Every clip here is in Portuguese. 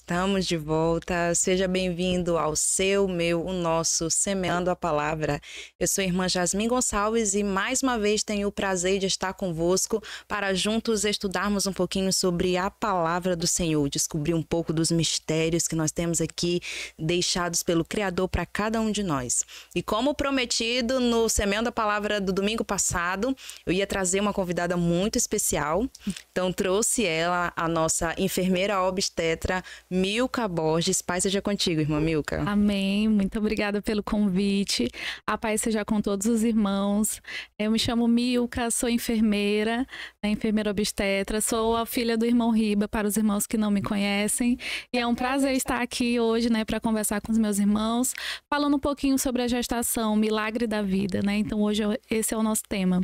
Estamos de volta. Seja bem-vindo ao seu, meu, o nosso Semeando a Palavra. Eu sou a irmã Jasmin Gonçalves e mais uma vez tenho o prazer de estar convosco para juntos estudarmos um pouquinho sobre a Palavra do Senhor, descobrir um pouco dos mistérios que nós temos aqui deixados pelo Criador para cada um de nós. E como prometido no Semeando a Palavra do domingo passado, eu ia trazer uma convidada muito especial. Então trouxe ela, a nossa enfermeira obstetra, Milka Borges. Paz seja contigo, irmã Milka. Amém. Muito obrigada pelo convite. A paz seja com todos os irmãos. Eu me chamo Milka, sou enfermeira, enfermeira obstetra. Sou a filha do irmão Riba, para os irmãos que não me conhecem. E é um prazer estar aqui hoje, para conversar com os meus irmãos, falando um pouquinho sobre a gestação, o milagre da vida, Então hoje esse é o nosso tema.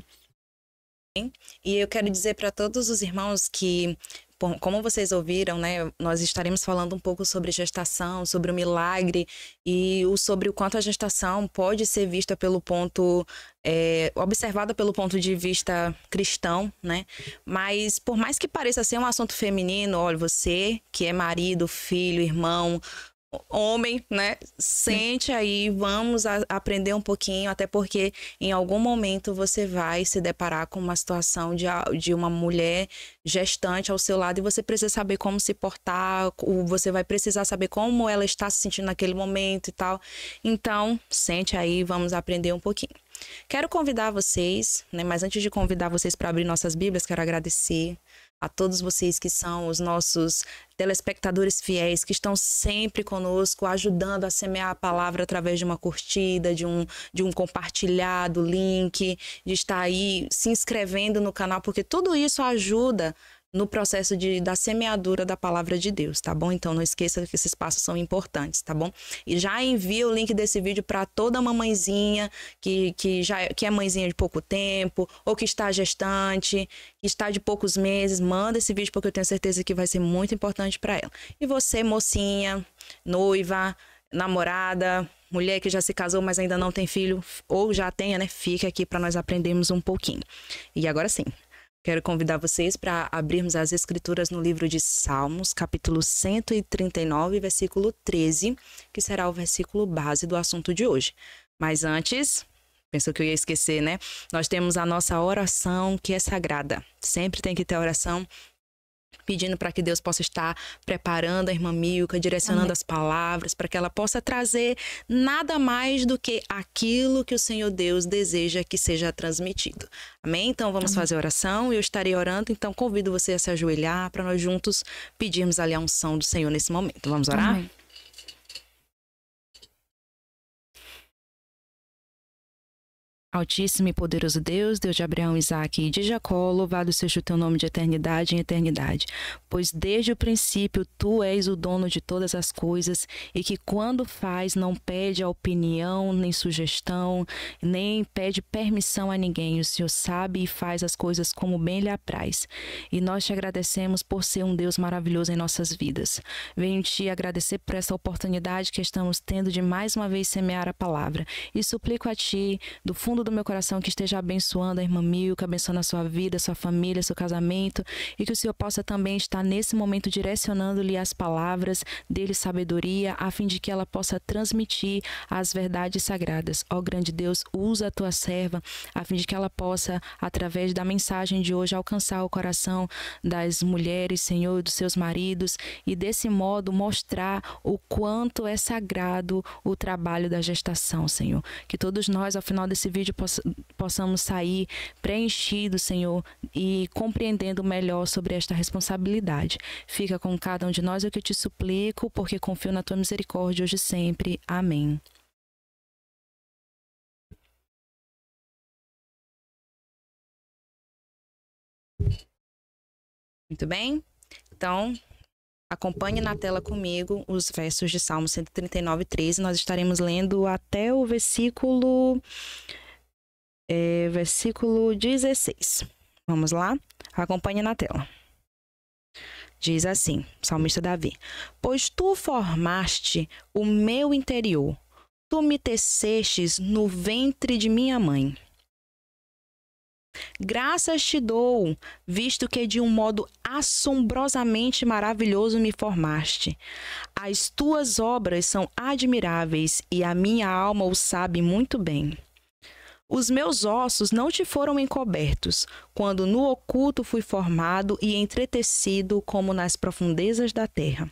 E eu quero dizer para todos os irmãos que, como vocês ouviram, nós estaremos falando um pouco sobre gestação, sobre o milagre e sobre o quanto a gestação pode ser vista pelo ponto, observada pelo ponto de vista cristão, Mas por mais que pareça ser um assunto feminino, olha, você que é marido, filho, irmão, homem, Sente aí, vamos aprender um pouquinho, até porque em algum momento você vai se deparar com uma situação de uma mulher gestante ao seu lado e você precisa saber como se portar, você vai precisar saber como ela está se sentindo naquele momento e tal. Então, sente aí, vamos aprender um pouquinho. Quero convidar vocês, mas antes de convidar vocês para abrir nossas Bíblias, quero agradecer a todos vocês que são os nossos telespectadores fiéis, que estão sempre conosco, ajudando a semear a palavra através de uma curtida, de um compartilhado, link, de estar aí se inscrevendo no canal, porque tudo isso ajuda no processo da semeadura da palavra de Deus, tá bom? Então não esqueça que esses passos são importantes, tá bom? E já envia o link desse vídeo para toda mamãezinha que é mãezinha de pouco tempo, ou que está gestante, que está de poucos meses, manda esse vídeo porque eu tenho certeza que vai ser muito importante para ela. E você, mocinha, noiva, namorada, mulher que já se casou, mas ainda não tem filho, ou já tenha, Fica aqui para nós aprendermos um pouquinho. E agora sim, quero convidar vocês para abrirmos as escrituras no livro de Salmos, capítulo 139, versículo 13, que será o versículo base do assunto de hoje. Mas antes, pensou que eu ia esquecer, Nós temos a nossa oração, que é sagrada. Sempre tem que ter oração, pedindo para que Deus possa estar preparando a irmã Milka, direcionando as palavras, para que ela possa trazer nada mais do que aquilo que o Senhor Deus deseja que seja transmitido. Amém? Então vamos fazer oração, eu estarei orando, então convido você a se ajoelhar para nós juntos pedirmos ali a unção do Senhor nesse momento. Vamos orar? Amém. Altíssimo e poderoso Deus, Deus de Abraão, Isaque e de Jacó, louvado seja o teu nome de eternidade em eternidade. Pois desde o princípio tu és o dono de todas as coisas e que quando faz não pede a opinião, nem sugestão, nem pede permissão a ninguém. O Senhor sabe e faz as coisas como bem lhe apraz. E nós te agradecemos por ser um Deus maravilhoso em nossas vidas. Venho te agradecer por essa oportunidade que estamos tendo de mais uma vez semear a palavra. E suplico a ti, do fundo do meu coração, que esteja abençoando a irmã Milka, abençoando a sua vida, sua família, seu casamento, e que o Senhor possa também estar nesse momento direcionando-lhe as palavras, dele sabedoria, a fim de que ela possa transmitir as verdades sagradas. Ó grande Deus, usa a tua serva, a fim de que ela possa, através da mensagem de hoje, alcançar o coração das mulheres, Senhor, dos seus maridos, e desse modo mostrar o quanto é sagrado o trabalho da gestação, Senhor. Que todos nós, ao final desse vídeo, possamos sair preenchidos, Senhor, e compreendendo melhor sobre esta responsabilidade. Fica com cada um de nós, é o que eu te suplico, porque confio na tua misericórdia hoje e sempre. Amém. Muito bem? Então, acompanhe na tela comigo os versos de Salmo 139, 13. Nós estaremos lendo até o versículo 16. Vamos lá? Acompanhe na tela. Diz assim, salmista Davi: Pois tu formaste o meu interior, tu me tecestes no ventre de minha mãe. Graças te dou, visto que de um modo assombrosamente maravilhoso me formaste. As tuas obras são admiráveis e a minha alma o sabe muito bem. Os meus ossos não te foram encobertos, quando no oculto fui formado e entretecido como nas profundezas da terra.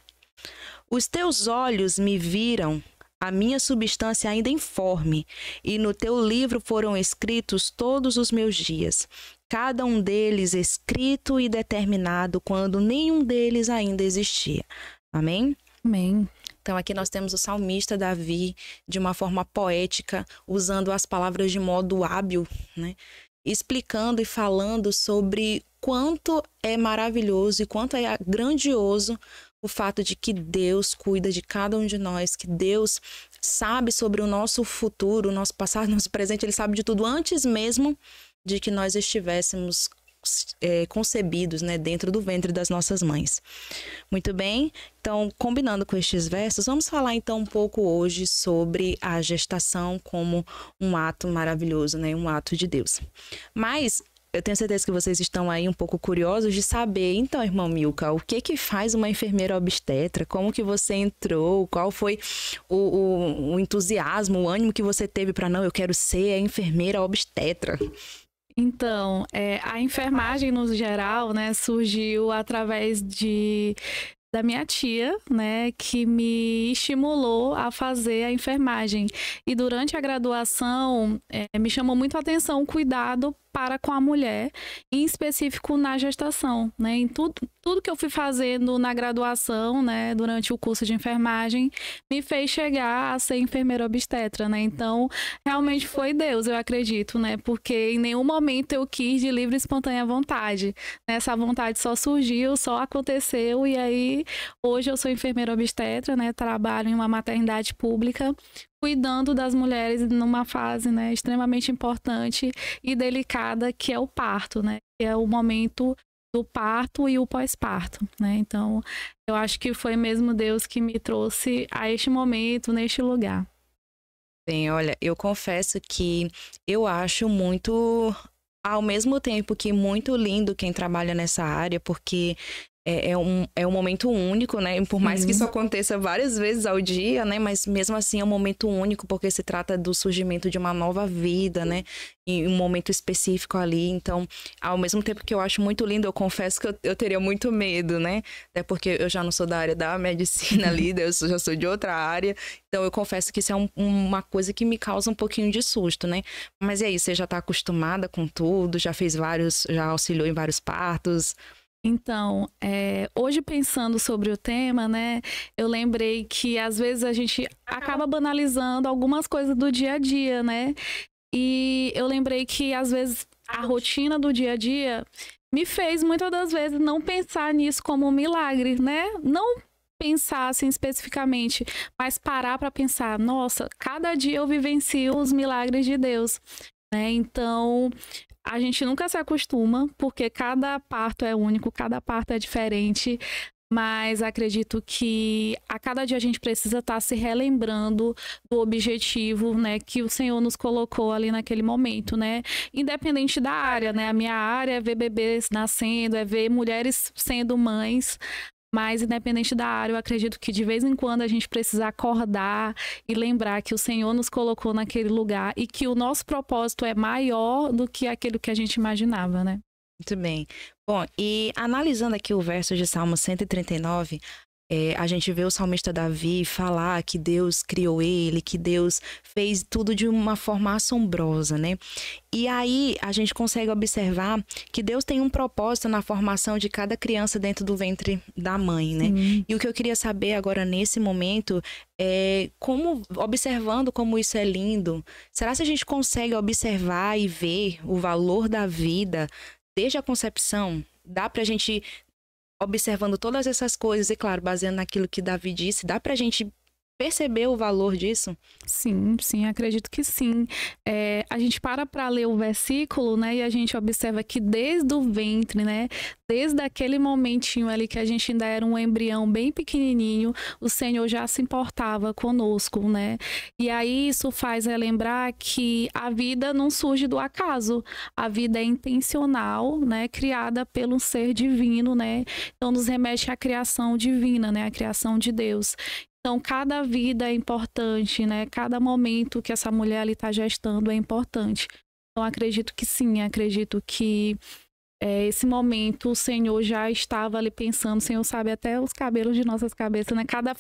Os teus olhos me viram, a minha substância ainda informe, e no teu livro foram escritos todos os meus dias, cada um deles escrito e determinado quando nenhum deles ainda existia. Amém? Amém. Então aqui nós temos o salmista Davi, de uma forma poética, usando as palavras de modo hábil, né? Explicando e falando sobre quanto é maravilhoso e quanto é grandioso o fato de que Deus cuida de cada um de nós, que Deus sabe sobre o nosso futuro, o nosso passado, o nosso presente, Ele sabe de tudo antes mesmo de que nós estivéssemos concebidos, né, dentro do ventre das nossas mães. Muito bem, então, combinando com estes versos, vamos falar então um pouco hoje sobre a gestação como um ato maravilhoso, né, um ato de Deus. Mas eu tenho certeza que vocês estão aí um pouco curiosos de saber, então, irmã Milka, o que faz uma enfermeira obstetra? Como que você entrou? Qual foi o entusiasmo, o ânimo que você teve para, não, eu quero ser a enfermeira obstetra? Então, a enfermagem no geral, né, surgiu através da minha tia, né, que me estimulou a fazer a enfermagem. E durante a graduação, me chamou muito a atenção o cuidado para com a mulher, em específico na gestação, né? Em tudo que eu fui fazendo na graduação, né, durante o curso de enfermagem, me fez chegar a ser enfermeira obstetra, né? Então, realmente foi Deus, eu acredito, né? Porque em nenhum momento eu quis de livre e espontânea vontade. Essa vontade só surgiu, só aconteceu, e aí hoje eu sou enfermeira obstetra, né? Trabalho em uma maternidade pública, cuidando das mulheres numa fase, né, extremamente importante e delicada, que é o parto, né? Que é o momento do parto e o pós-parto, né? Então, eu acho que foi mesmo Deus que me trouxe a este momento, neste lugar. Bem, olha, eu confesso que eu acho muito, ao mesmo tempo que muito lindo quem trabalha nessa área, porque é um momento único, né? Por mais que isso aconteça várias vezes ao dia, né? Mas mesmo assim é um momento único, porque se trata do surgimento de uma nova vida, né? Em um momento específico ali. Então, ao mesmo tempo que eu acho muito lindo, eu confesso que eu teria muito medo, né? Até porque eu já não sou da área da medicina ali, eu já sou de outra área. Então, eu confesso que isso é uma coisa que me causa um pouquinho de susto, né? Mas e aí, você já está acostumada com tudo? Já auxiliou em vários partos? Então, hoje pensando sobre o tema, né, eu lembrei que às vezes a gente acaba banalizando algumas coisas do dia a dia, né? E eu lembrei que às vezes a rotina do dia a dia me fez muitas das vezes não pensar nisso como um milagre, né? Não pensar assim especificamente, mas parar para pensar, nossa, cada dia eu vivencio os milagres de Deus, né? Então, a gente nunca se acostuma, porque cada parto é único, cada parto é diferente, mas acredito que a cada dia a gente precisa estar se relembrando do objetivo, né, que o Senhor nos colocou ali naquele momento, né? Independente da área, né? A minha área é ver bebês nascendo, é ver mulheres sendo mães. Mas, independente da área, eu acredito que de vez em quando a gente precisa acordar e lembrar que o Senhor nos colocou naquele lugar e que o nosso propósito é maior do que aquilo que a gente imaginava, né? Muito bem. Bom, e analisando aqui o verso de Salmo 139, a gente vê o salmista Davi falar que Deus criou ele, que Deus fez tudo de uma forma assombrosa, né? E aí a gente consegue observar que Deus tem um propósito na formação de cada criança dentro do ventre da mãe, né? E o que eu queria saber agora nesse momento é observando como isso é lindo, será que a gente consegue observar e ver o valor da vida desde a concepção? Dá pra gente, observando todas essas coisas, e claro, baseando naquilo que Davi disse, dá pra gente percebeu o valor disso? Sim, sim, acredito que sim. A gente para ler o versículo, né, e a gente observa que desde o ventre, né, desde aquele momentinho ali que a gente ainda era um embrião bem pequenininho, o Senhor já se importava conosco, né? E aí isso faz relembrar que a vida não surge do acaso, a vida é intencional, né, criada pelo ser divino, né? Então nos remete à criação divina, né, a criação de Deus. Então, cada vida é importante, né? Cada momento que essa mulher ali está gestando é importante. Então, acredito que sim, acredito que esse momento o Senhor já estava ali pensando, o Senhor sabe até os cabelos de nossas cabeças, né? Cada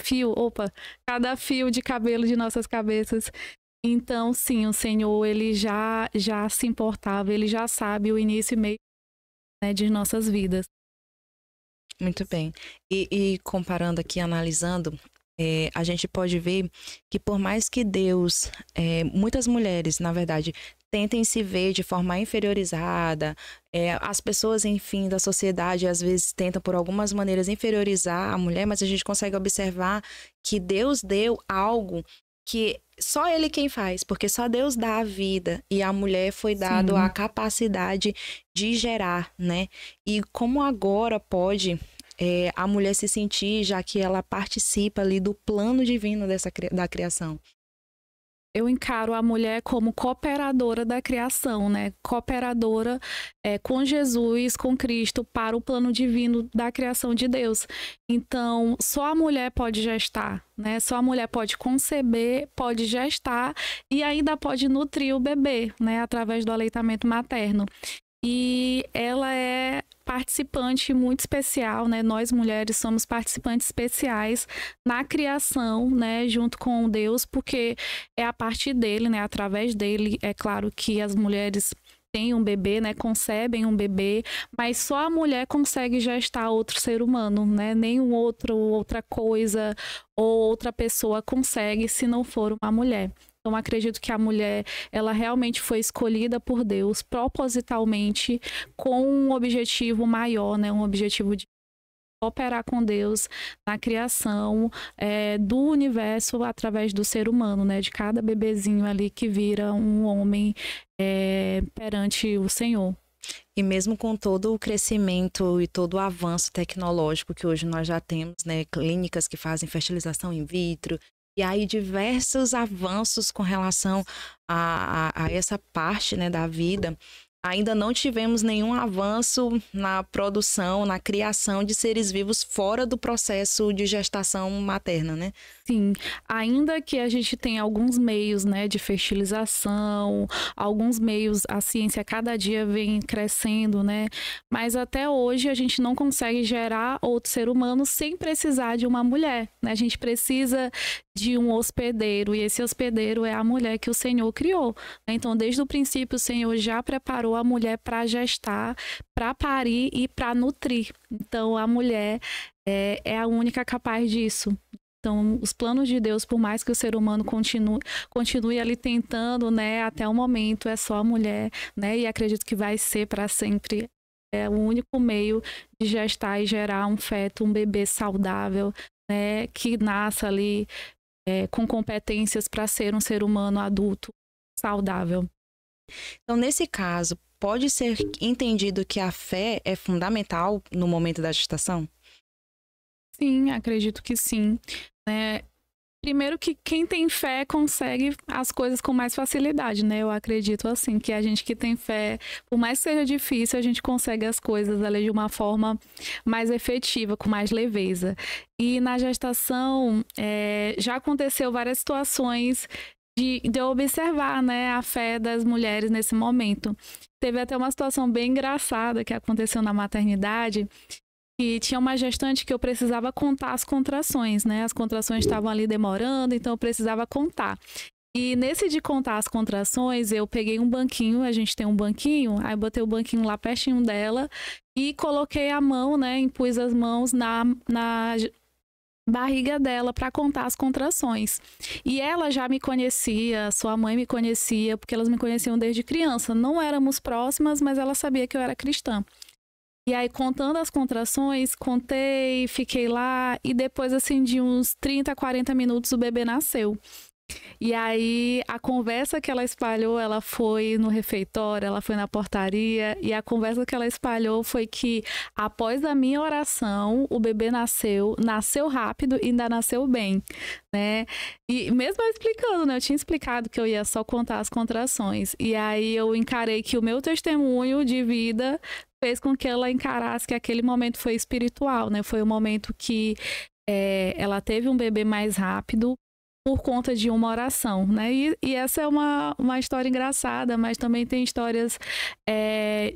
fio de cabelo de nossas cabeças. Então, sim, o Senhor, ele já se importava, ele já sabe o início e meio, né, de nossas vidas. Muito bem. E comparando aqui, analisando, a gente pode ver que por mais que Deus, muitas mulheres, na verdade, tentem se ver de forma inferiorizada, as pessoas, enfim, da sociedade às vezes tentam por algumas maneiras inferiorizar a mulher, mas a gente consegue observar que Deus deu algo que só Ele quem faz, porque só Deus dá a vida e a mulher foi dado a capacidade de gerar, né? E como agora pode a mulher se sentir, já que ela participa ali do plano divino da criação? Eu encaro a mulher como cooperadora da criação, né? Cooperadora com Jesus, com Cristo, para o plano divino da criação de Deus. Então, só a mulher pode gestar, né? Só a mulher pode conceber, pode gestar e ainda pode nutrir o bebê, né? Através do aleitamento materno. E ela é participante muito especial, né? Nós mulheres somos participantes especiais na criação, né? Junto com Deus, porque é a partir dele, né? Através dele, é claro que as mulheres têm um bebê, né? Concebem um bebê, mas só a mulher consegue gestar outro ser humano, né? Nenhum outra coisa ou outra pessoa consegue se não for uma mulher. Então, acredito que a mulher, ela realmente foi escolhida por Deus propositalmente com um objetivo maior, né? Um objetivo de cooperar com Deus na criação do universo através do ser humano, né? De cada bebezinho ali que vira um homem perante o Senhor. E mesmo com todo o crescimento e todo o avanço tecnológico que hoje nós já temos, né? Clínicas que fazem fertilização in vitro, e aí diversos avanços com relação a essa parte, né, da vida, ainda não tivemos nenhum avanço na produção, na criação de seres vivos fora do processo de gestação materna, né? Sim, ainda que a gente tenha alguns meios, né, de fertilização, alguns meios, a ciência cada dia vem crescendo, né? Mas até hoje a gente não consegue gerar outro ser humano sem precisar de uma mulher, né? A gente precisa de um hospedeiro, e esse hospedeiro é a mulher que o Senhor criou, né? Então, desde o princípio, o Senhor já preparou a mulher para gestar, para parir e para nutrir. Então, a mulher é a única capaz disso. Então, os planos de Deus, por mais que o ser humano continue ali tentando, né, até o momento, é só a mulher, né? E acredito que vai ser para sempre. É o único meio de gestar e gerar um feto, um bebê saudável, né, que nasça ali com competências para ser um ser humano adulto saudável. Então, nesse caso, pode ser entendido que a fé é fundamental no momento da gestação? Sim, acredito que sim. Primeiro que quem tem fé consegue as coisas com mais facilidade, né? Eu acredito assim, que a gente que tem fé, por mais que seja difícil, a gente consegue as coisas ali de uma forma mais efetiva, com mais leveza. E na gestação, já aconteceu várias situações de eu observar, né, a fé das mulheres nesse momento. Teve até uma situação bem engraçada que aconteceu na maternidade, que tinha uma gestante que eu precisava contar as contrações, né? As contrações estavam ali demorando, então eu precisava contar. E nesse de contar as contrações, eu peguei um banquinho, a gente tem um banquinho, aí botei o banquinho lá pertinho dela e coloquei a mão, né? Impus as mãos na barriga dela para contar as contrações. E ela já me conhecia, sua mãe me conhecia, porque elas me conheciam desde criança. Não éramos próximas, mas ela sabia que eu era cristã. E aí, contando as contrações, contei, fiquei lá, e depois, assim, de uns 30, 40 minutos, o bebê nasceu. E aí, a conversa que ela espalhou, ela foi no refeitório, ela foi na portaria, e a conversa que ela espalhou foi que, após a minha oração, o bebê nasceu rápido e ainda nasceu bem, né? E mesmo eu explicando, né? Eu tinha explicado que eu ia só contar as contrações. E aí, eu encarei que o meu testemunho de vida fez com que ela encarasse que aquele momento foi espiritual, né? Foi o momento que ela teve um bebê mais rápido, por conta de uma oração, né? E essa é uma história engraçada, mas também tem histórias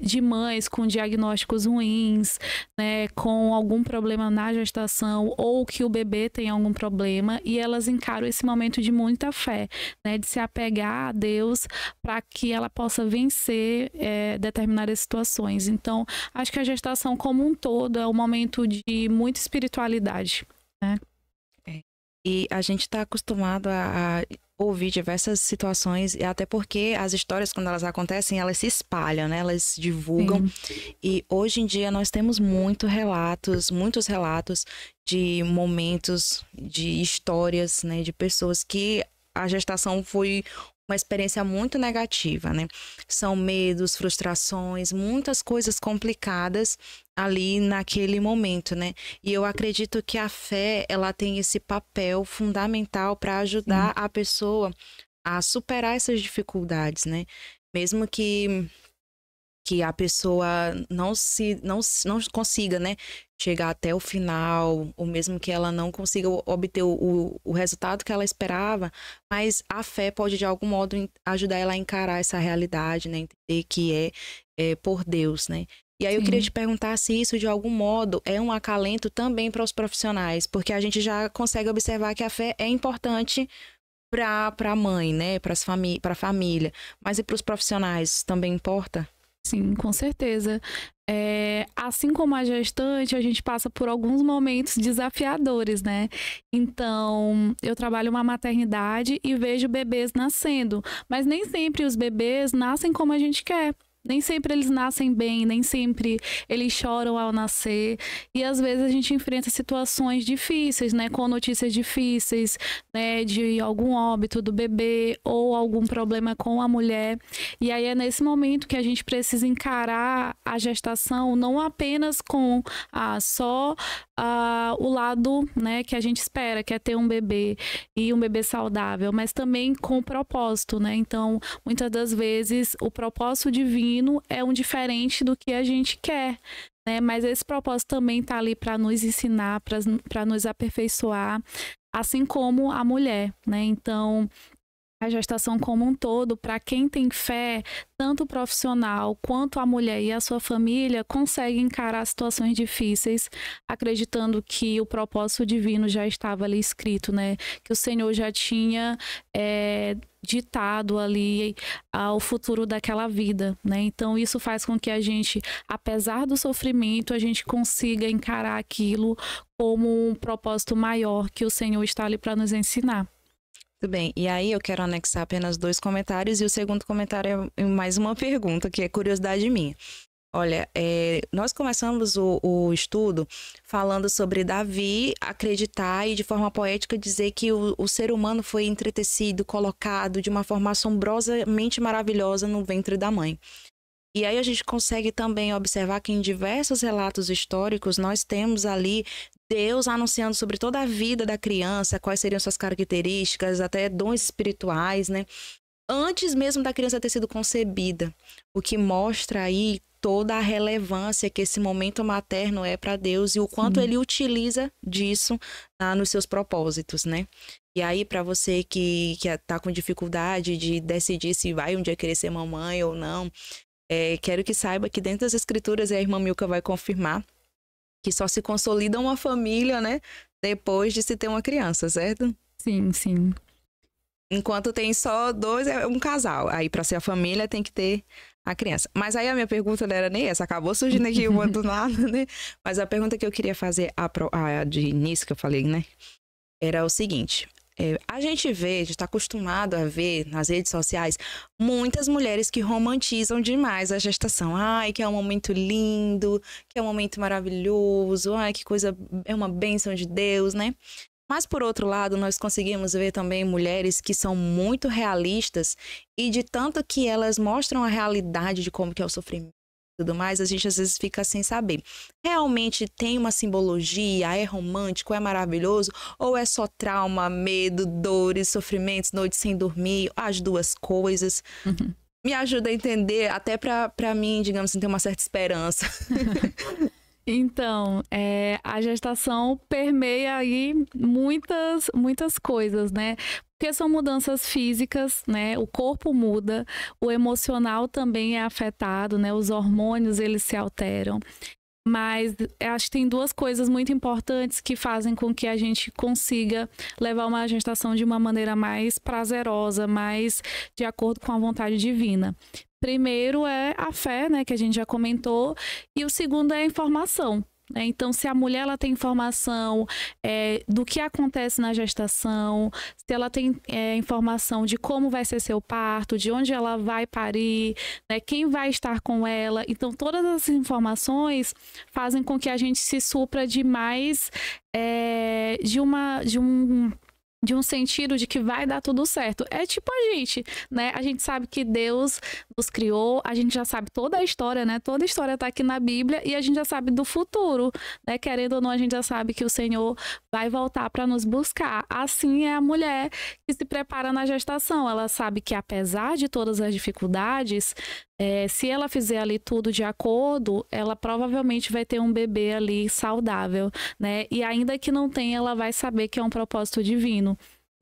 de mães com diagnósticos ruins, né? Com algum problema na gestação, ou que o bebê tem algum problema, e elas encaram esse momento de muita fé, né? De se apegar a Deus para que ela possa vencer determinadas situações. Então, acho que a gestação como um todo é um momento de muita espiritualidade, né? E a gente está acostumado a ouvir diversas situações, e até porque as histórias, quando elas acontecem, elas se espalham, né? Elas divulgam. Sim. E hoje em dia nós temos muitos relatos de momentos, de histórias, né? De pessoas que a gestação foi uma experiência muito negativa, né? São medos, frustrações, muitas coisas complicadas ali naquele momento, né? E eu acredito que a fé, ela tem esse papel fundamental para ajudar a pessoa a superar essas dificuldades, né? Mesmo que a pessoa não consiga, né, chegar até o final, ou mesmo que ela não consiga obter o resultado que ela esperava, mas a fé pode, de algum modo, ajudar ela a encarar essa realidade, né, entender que é por Deus, né. E aí eu queria te perguntar se isso, de algum modo, é um acalento também para os profissionais, porque a gente já consegue observar que a fé é importante para a mãe, né, para a família, mas e para os profissionais também importa? Sim, com certeza. Assim como a gestante, a gente passa por alguns momentos desafiadores, né? Então, eu trabalho uma maternidade e vejo bebês nascendo, mas nem sempre os bebês nascem como a gente quer. Nem sempre eles nascem bem, nem sempre eles choram ao nascer. E às vezes a gente enfrenta situações difíceis, né? Com notícias difíceis, né? De algum óbito do bebê ou algum problema com a mulher. E aí é nesse momento que a gente precisa encarar a gestação não apenas com só o lado, né, que a gente espera, que é ter um bebê e um bebê saudável, mas também com o propósito, né? Então, muitas das vezes, o propósito divino é um diferente do que a gente quer, né? Mas esse propósito também está ali para nos ensinar, para nos aperfeiçoar, assim como a mulher, né? Então, a gestação como um todo, para quem tem fé, tanto o profissional quanto a mulher e a sua família conseguem encarar situações difíceis, acreditando que o propósito divino já estava ali escrito, né? Que o Senhor já tinha ditado ali o futuro daquela vida, né? Então isso faz com que a gente, apesar do sofrimento, a gente consiga encarar aquilo como um propósito maior que o Senhor está ali para nos ensinar. Tudo bem, e aí eu quero anexar apenas 2 comentários, e o segundo comentário é mais uma pergunta, que é curiosidade minha. Olha, nós começamos o estudo falando sobre Davi acreditar e de forma poética dizer que o ser humano foi entretecido, colocado de uma forma assombrosamente maravilhosa no ventre da mãe. E aí a gente consegue também observar que em diversos relatos históricos nós temos ali Deus anunciando sobre toda a vida da criança, quais seriam suas características, até dons espirituais, né? Antes mesmo da criança ter sido concebida, o que mostra aí toda a relevância que esse momento materno é para Deus e o quanto ele utiliza disso nos seus propósitos, né? E aí, para você que tá com dificuldade de decidir se vai um dia querer ser mamãe ou não, quero que saiba que dentro das escrituras, e a irmã Milka vai confirmar, que só se consolida uma família, né, depois de se ter uma criança, certo? Sim, sim. Enquanto tem só 2, é um casal. Aí, para ser a família, tem que ter a criança. Mas aí a minha pergunta não era nem essa, acabou surgindo aqui uma do nada, né? Mas a pergunta que eu queria fazer de início, que eu falei, né, era o seguinte: a gente está acostumado a ver nas redes sociais muitas mulheres que romantizam demais a gestação. Ai, que é um momento lindo, que é um momento maravilhoso, ai, que coisa, é uma bênção de Deus, né? Mas, por outro lado, nós conseguimos ver também mulheres que são muito realistas e de tanto que elas mostram a realidade de como que é o sofrimento e tudo mais, a gente às vezes fica sem saber. Realmente tem uma simbologia, é romântico, é maravilhoso, ou é só trauma, medo, dores, sofrimentos, noites sem dormir, as duas coisas? Uhum. Me ajuda a entender, até para mim, digamos assim, ter uma certa esperança. Então, a gestação permeia aí muitas coisas, né? Porque são mudanças físicas, né? O corpo muda, o emocional também é afetado, né? Os hormônios, eles se alteram. Mas acho que tem duas coisas muito importantes que fazem com que a gente consiga levar uma gestação de uma maneira mais prazerosa, mais de acordo com a vontade divina. Primeiro é a fé, né, que a gente já comentou, e o segundo é a informação. Então, se a mulher ela tem informação do que acontece na gestação, se ela tem informação de como vai ser seu parto, de onde ela vai parir, né, quem vai estar com ela. Então, todas essas informações fazem com que a gente se supra de mais de um sentido de que vai dar tudo certo. É tipo a gente, né? A gente sabe que Deus nos criou, a gente já sabe toda a história, né? Toda a história tá aqui na Bíblia e a gente já sabe do futuro, né? Querendo ou não, a gente já sabe que o Senhor vai voltar para nos buscar. Assim é a mulher que se prepara na gestação. Ela sabe que apesar de todas as dificuldades, se ela fizer ali tudo de acordo, ela provavelmente vai ter um bebê ali saudável, né? E ainda que não tenha, ela vai saber que é um propósito divino.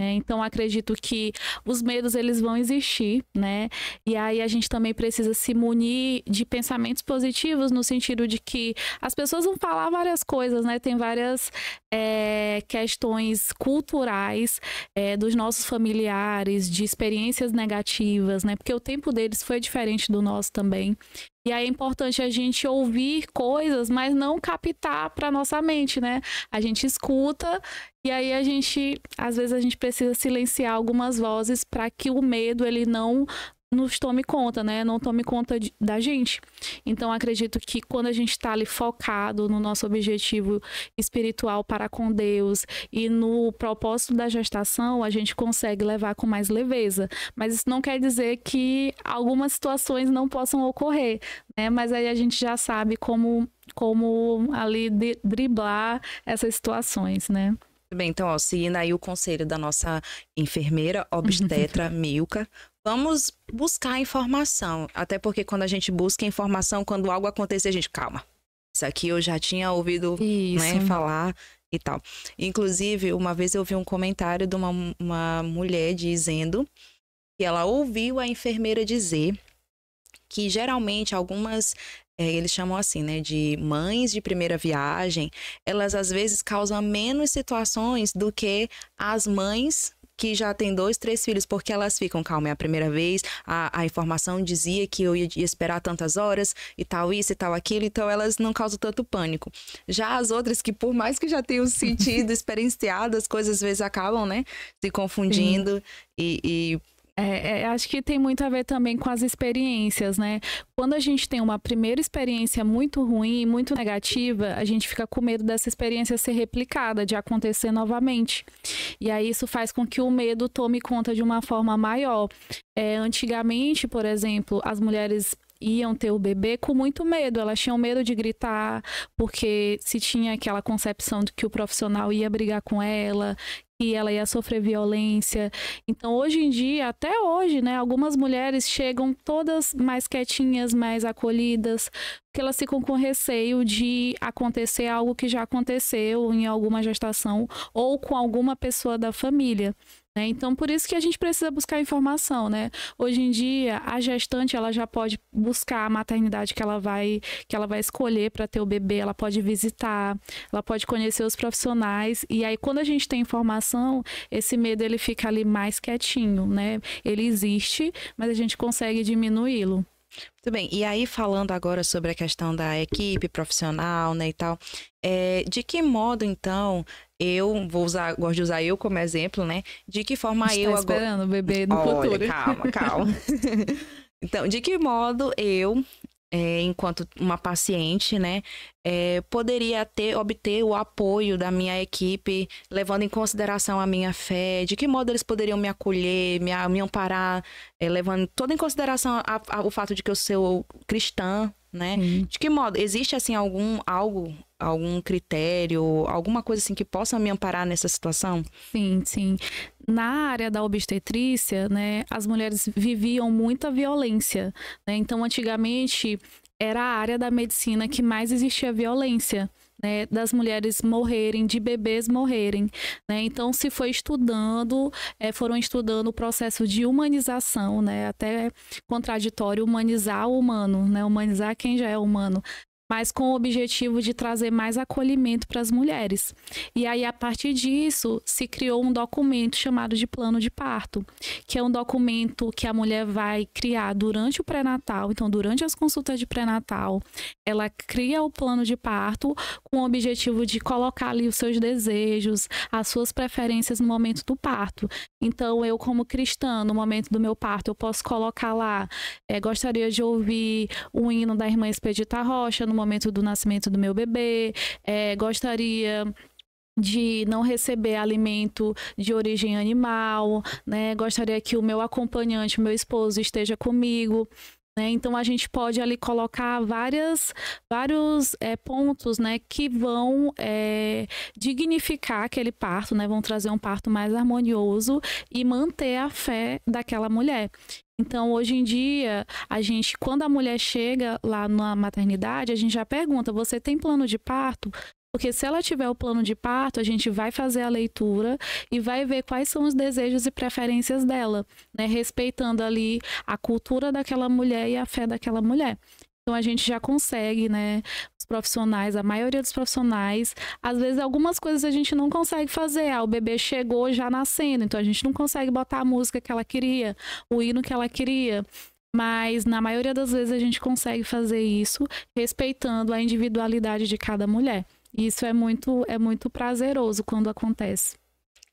Então, acredito que os medos, eles vão existir, né? E aí a gente também precisa se munir de pensamentos positivos no sentido de que as pessoas vão falar várias coisas, né? Tem várias questões culturais dos nossos familiares, de experiências negativas, né? Porque o tempo deles foi diferente do nosso também. E aí é importante a gente ouvir coisas, mas não captar para nossa mente, né? A gente escuta e aí às vezes a gente precisa silenciar algumas vozes para que o medo ele não nos tome conta, né? Não tome conta da gente. Então, acredito que quando a gente está ali focado no nosso objetivo espiritual para com Deus e no propósito da gestação, a gente consegue levar com mais leveza. Mas isso não quer dizer que algumas situações não possam ocorrer, né? Mas aí a gente já sabe como ali driblar essas situações, né? Bem, então, seguindo aí o conselho da nossa enfermeira obstetra Milka, vamos buscar informação. Até porque quando a gente busca informação, quando algo acontecer, a gente, calma. Isso aqui eu já tinha ouvido, né, falar e tal. Inclusive, uma vez eu vi um comentário de uma mulher dizendo que ela ouviu a enfermeira dizer que geralmente algumas... eles chamam assim, né, de mães de primeira viagem, elas às vezes causam menos situações do que as mães que já têm 2, 3 filhos, porque elas ficam, calma, é a primeira vez, a informação dizia que eu ia esperar tantas horas e tal isso e tal aquilo, então elas não causam tanto pânico. Já as outras que por mais que já tenham sentido, experienciado, as coisas às vezes acabam, né, se confundindo e acho que tem muito a ver também com as experiências, né? Quando a gente tem uma primeira experiência muito ruim, muito negativa, a gente fica com medo dessa experiência ser replicada, de acontecer novamente. E aí isso faz com que o medo tome conta de uma forma maior. Antigamente, por exemplo, as mulheres iam ter o bebê com muito medo, elas tinham medo de gritar, porque se tinha aquela concepção de que o profissional ia brigar com ela, que ela ia sofrer violência. Então, hoje em dia, até hoje, né, algumas mulheres chegam todas mais quietinhas, mais acolhidas, porque elas ficam com receio de acontecer algo que já aconteceu em alguma gestação ou com alguma pessoa da família. Então, por isso que a gente precisa buscar informação, né? Hoje em dia, a gestante, ela já pode buscar a maternidade que ela vai escolher para ter o bebê, ela pode visitar, ela pode conhecer os profissionais, e aí quando a gente tem informação, esse medo ele fica ali mais quietinho, né? Ele existe, mas a gente consegue diminuí-lo. Muito bem, e aí falando agora sobre a questão da equipe profissional, né, e tal, de que modo, então, gosto de usar eu como exemplo, né? De que forma eu agora... esperando o bebê no futuro. Calma. Então, de que modo eu, enquanto uma paciente, né, poderia obter o apoio da minha equipe, levando em consideração a minha fé, de que modo eles poderiam me acolher, me amparar, levando toda em consideração o fato de que eu sou cristã, né? De que modo? Existe, assim, algum critério, alguma coisa assim que possa me amparar nessa situação? Sim. Na área da obstetrícia, né, as mulheres viviam muita violência, né? Então, antigamente, era a área da medicina que mais existia violência, né, das mulheres morrerem, de bebês morrerem, né? Então se foi estudando, foram estudando o processo de humanização, né? Até contraditório humanizar o humano, né? Humanizar quem já é humano, mas com o objetivo de trazer mais acolhimento para as mulheres. E aí, a partir disso, se criou um documento chamado de plano de parto, que é um documento que a mulher vai criar durante o pré-natal. Então, durante as consultas de pré-natal, ela cria o plano de parto com o objetivo de colocar ali os seus desejos, as suas preferências no momento do parto. Então, eu, como cristã, no momento do meu parto, eu posso colocar lá, gostaria de ouvir o hino da irmã Expedita Rocha no momento do nascimento do meu bebê, gostaria de não receber alimento de origem animal, né? Gostaria que o meu acompanhante, meu esposo, esteja comigo. Então, a gente pode ali colocar vários pontos, né, que vão dignificar aquele parto, né, vão trazer um parto mais harmonioso e manter a fé daquela mulher. Então, hoje em dia, quando a mulher chega lá na maternidade, a gente já pergunta, você tem plano de parto? Porque se ela tiver o plano de parto, a gente vai fazer a leitura e vai ver quais são os desejos e preferências dela, né? Respeitando ali a cultura daquela mulher e a fé daquela mulher. Então, a gente já consegue, né? Os profissionais, a maioria dos profissionais, às vezes algumas coisas a gente não consegue fazer. O bebê chegou já nascendo, então a gente não consegue botar a música que ela queria, o hino que ela queria. Mas, na maioria das vezes, a gente consegue fazer isso respeitando a individualidade de cada mulher. E isso é muito prazeroso quando acontece.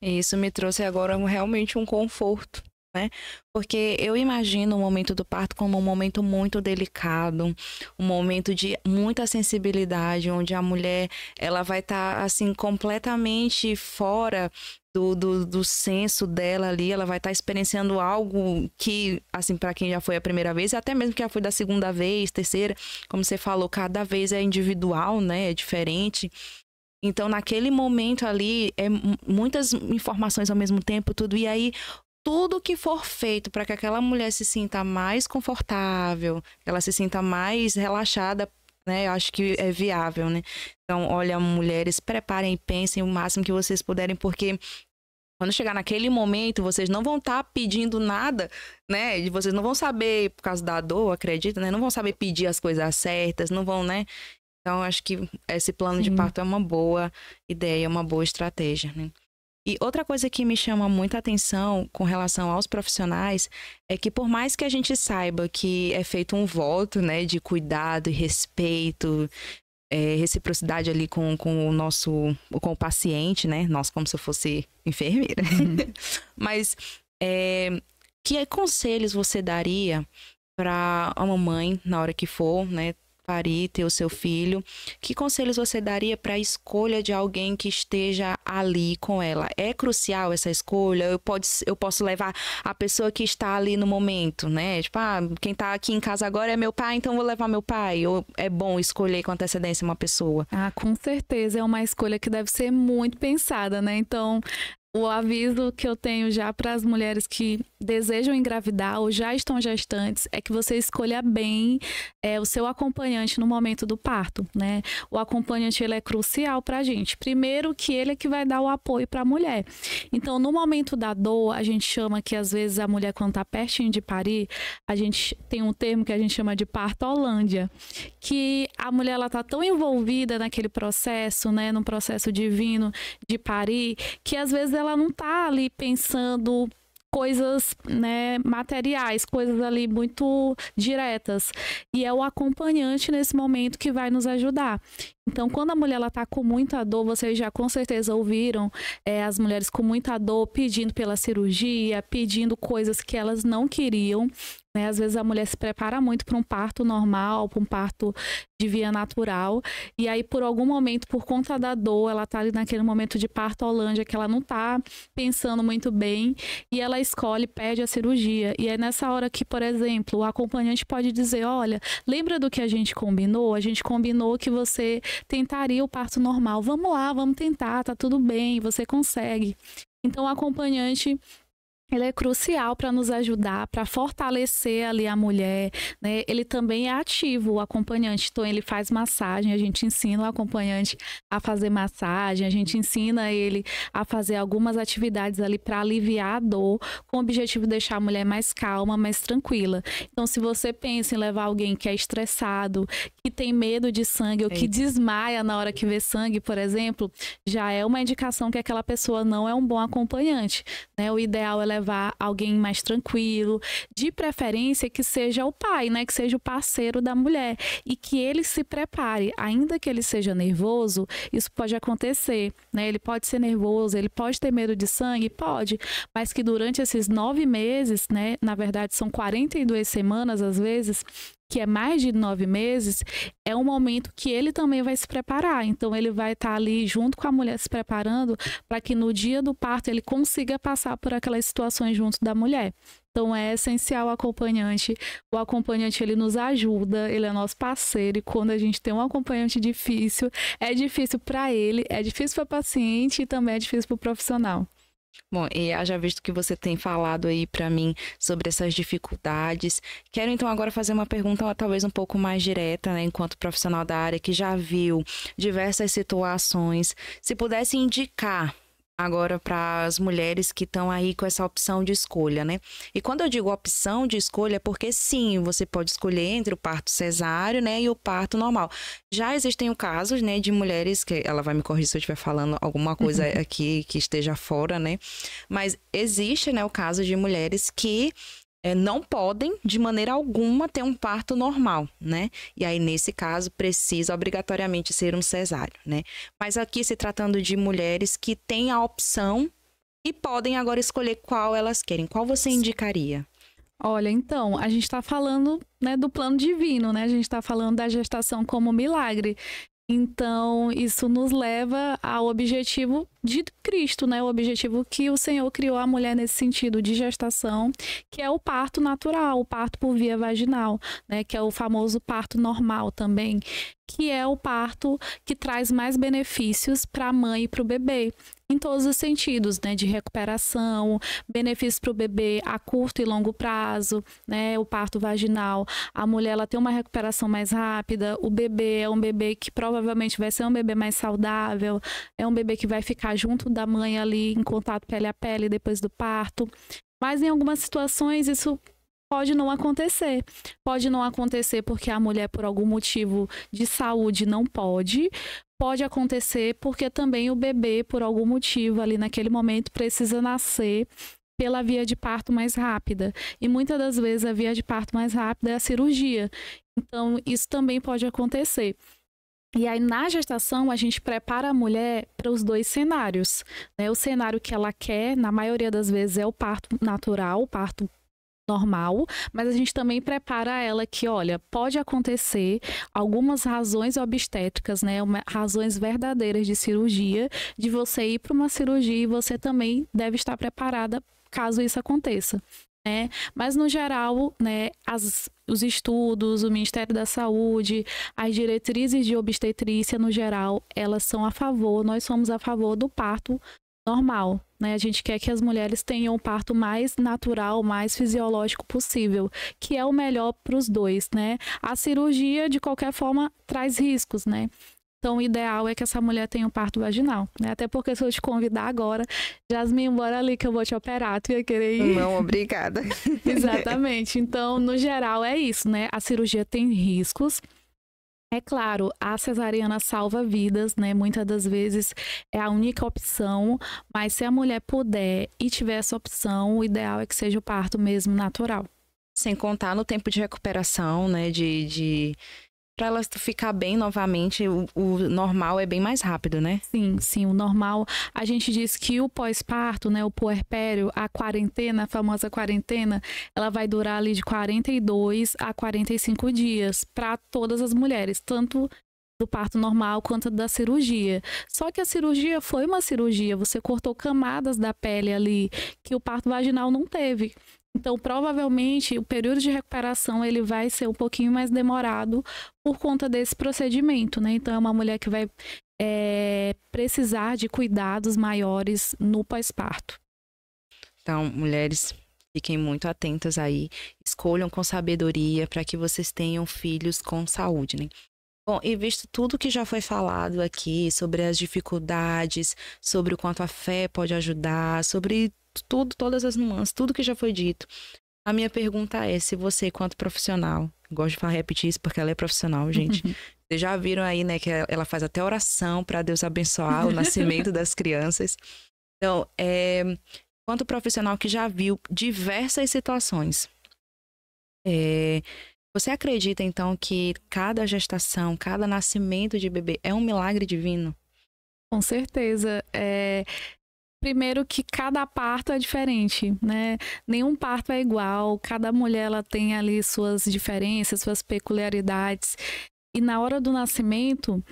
Isso me trouxe agora realmente um conforto, né? Porque eu imagino o momento do parto como um momento muito delicado, um momento de muita sensibilidade, onde a mulher ela vai estar assim completamente fora do senso dela ali, ela vai estar experienciando algo que, assim, para quem já foi a primeira vez, até mesmo que já foi da segunda vez, terceira, como você falou, cada vez é individual, né? É diferente. Então, naquele momento ali, muitas informações ao mesmo tempo, tudo. E aí, tudo que for feito para que aquela mulher se sinta mais confortável, que ela se sinta mais relaxada, né? Eu acho que é viável, né? Então, olha, mulheres, preparem e pensem o máximo que vocês puderem, porque quando chegar naquele momento, vocês não vão estar pedindo nada, né? Vocês não vão saber, por causa da dor, acredito, né? Não vão saber pedir as coisas certas, não vão, né? Então, acho que esse plano de parto é uma boa ideia, uma boa estratégia, né? E outra coisa que me chama muita atenção com relação aos profissionais é que, por mais que a gente saiba que é feito um voto, né, de cuidado e respeito, reciprocidade ali com o paciente, né? Nossa, como se eu fosse enfermeira. Mas que conselhos você daria para a mamãe na hora que for, né, parir, ter o seu filho? Que conselhos você daria para a escolha de alguém que esteja ali com ela? É crucial essa escolha? Eu posso levar a pessoa que está ali no momento, né? Tipo, quem está aqui em casa agora é meu pai, então vou levar meu pai. Ou é bom escolher com antecedência uma pessoa? Com certeza é uma escolha que deve ser muito pensada, né? Então, o aviso que eu tenho já para as mulheres que desejam engravidar ou já estão gestantes é que você escolha bem o seu acompanhante no momento do parto, né? O acompanhante, ele é crucial para a gente. Primeiro que ele é que vai dar o apoio para a mulher. Então, no momento da dor, a gente chama que às vezes a mulher, quando está pertinho de parir, a gente tem um termo que a gente chama de parto-Holândia, que a mulher, ela tá tão envolvida naquele processo, né? No processo divino de parir, que às vezes ela não tá ali pensando coisas, né, materiais, coisas ali muito diretas. E é o acompanhante nesse momento que vai nos ajudar. Então, quando a mulher está com muita dor, vocês já com certeza ouviram as mulheres com muita dor pedindo pela cirurgia, pedindo coisas que elas não queriam. Né? Às vezes a mulher se prepara muito para um parto normal, para um parto de via natural. E aí, por algum momento, por conta da dor, ela está ali naquele momento de parto Holândia, que ela não está pensando muito bem, e ela escolhe, pede a cirurgia. E é nessa hora que, por exemplo, o acompanhante pode dizer, olha, lembra do que a gente combinou? A gente combinou que você tentaria o parto normal. Vamos lá, vamos tentar, tá tudo bem, você consegue. Então, o acompanhante, ele é crucial para nos ajudar, para fortalecer ali a mulher, né? Ele também é ativo, o acompanhante. Então, ele faz massagem, a gente ensina o acompanhante a fazer massagem, a gente ensina ele a fazer algumas atividades ali para aliviar a dor, com o objetivo de deixar a mulher mais calma, mais tranquila. Então, se você pensa em levar alguém que é estressado, que tem medo de sangue ou que desmaia na hora que vê sangue, por exemplo, já é uma indicação que aquela pessoa não é um bom acompanhante, né? O ideal é levar alguém mais tranquilo, de preferência que seja o pai, né? Que seja o parceiro da mulher e que ele se prepare, ainda que ele seja nervoso, isso pode acontecer, né? Ele pode ser nervoso, ele pode ter medo de sangue, pode, mas que durante esses 9 meses, né? Na verdade são 42 semanas às vezes, que é mais de 9 meses, é um momento que ele também vai se preparar. Então, ele vai estar ali junto com a mulher se preparando para que no dia do parto ele consiga passar por aquelas situações junto da mulher. Então, é essencial o acompanhante. O acompanhante, ele nos ajuda, ele é nosso parceiro. E quando a gente tem um acompanhante difícil, é difícil para ele, é difícil para o paciente e também é difícil para o profissional. Bom, e já visto que você tem falado aí para mim sobre essas dificuldades, quero então agora fazer uma pergunta talvez um pouco mais direta, né, enquanto profissional da área que já viu diversas situações, se pudesse indicar agora para as mulheres que estão aí com essa opção de escolha, né? E quando eu digo opção de escolha, é porque sim, você pode escolher entre o parto cesáreo, né, e o parto normal. Já existem casos, né, de mulheres que ela vai me corrigir se eu estiver falando alguma coisa aqui que esteja fora, né? Mas existe, né, o caso de mulheres que não podem, de maneira alguma, ter um parto normal, né? E aí, nesse caso, precisa obrigatoriamente ser um cesáreo, né? Mas aqui, se tratando de mulheres que têm a opção e podem agora escolher qual elas querem, qual você indicaria? Olha, então, a gente está falando, né, do plano divino, né? A gente está falando da gestação como milagre. Então, isso nos leva ao objetivo de Cristo, né? O objetivo que o Senhor criou a mulher nesse sentido de gestação, que é o parto natural, o parto por via vaginal, né? Que é o famoso parto normal também, que é o parto que traz mais benefícios para a mãe e para o bebê, em todos os sentidos, né? De recuperação, benefícios para o bebê a curto e longo prazo, né? O parto vaginal, a mulher ela tem uma recuperação mais rápida, o bebê é um bebê que provavelmente vai ser um bebê mais saudável, é um bebê que vai ficar junto da mãe ali em contato pele a pele depois do parto. Mas em algumas situações isso pode não acontecer. Pode não acontecer porque a mulher, por algum motivo de saúde, não pode. Pode acontecer porque também o bebê, por algum motivo, ali naquele momento, precisa nascer pela via de parto mais rápida. E muitas das vezes a via de parto mais rápida é a cirurgia. Então, isso também pode acontecer. E aí, na gestação, a gente prepara a mulher para os dois cenários, né? O cenário que ela quer, na maioria das vezes, é o parto natural, o parto normal, mas a gente também prepara ela que, olha, pode acontecer algumas razões obstétricas, né, razões verdadeiras de cirurgia, de você ir para uma cirurgia e você também deve estar preparada caso isso aconteça, né? Mas no geral, né, os estudos, o Ministério da Saúde, as diretrizes de obstetrícia no geral, elas são a favor, nós somos a favor do parto normal, né? A gente quer que as mulheres tenham o parto mais natural, mais fisiológico possível, que é o melhor para os dois, né? A cirurgia, de qualquer forma, traz riscos, né? Então, o ideal é que essa mulher tenha um parto vaginal, né? Até porque se eu te convidar agora, Jasmine, bora ali que eu vou te operar, tu ia querer ir? Não, obrigada. Exatamente. Então, no geral, é isso, né? A cirurgia tem riscos. É claro, a cesariana salva vidas, né? Muitas das vezes é a única opção, mas se a mulher puder e tiver essa opção, o ideal é que seja o parto mesmo natural. Sem contar no tempo de recuperação, né? Para ela ficar bem novamente, o normal é bem mais rápido, né? Sim, sim, o normal. A gente diz que o pós-parto, né, o puerpério, a quarentena, a famosa quarentena, ela vai durar ali de 42 a 45 dias para todas as mulheres, tanto do parto normal quanto da cirurgia. Só que a cirurgia foi uma cirurgia, você cortou camadas da pele ali que o parto vaginal não teve. Então, provavelmente, o período de recuperação ele vai ser um pouquinho mais demorado por conta desse procedimento, né? Então, é uma mulher que vai precisar de cuidados maiores no pós-parto. Então, mulheres, fiquem muito atentas aí, escolham com sabedoria para que vocês tenham filhos com saúde, né? Bom, e visto tudo que já foi falado aqui sobre as dificuldades, sobre o quanto a fé pode ajudar, sobre tudo, todas as nuances, tudo que já foi dito, a minha pergunta é, se você, quanto profissional, gosto de repetir isso porque ela é profissional, gente, vocês já viram aí, né, que ela faz até oração para Deus abençoar o nascimento das crianças. Então, quanto profissional que já viu diversas situações, você acredita, então, que cada gestação, cada nascimento de bebê é um milagre divino? Com certeza. Primeiro que cada parto é diferente, né? Nenhum parto é igual, cada mulher ela tem ali suas diferenças, suas peculiaridades. E na hora do nascimento,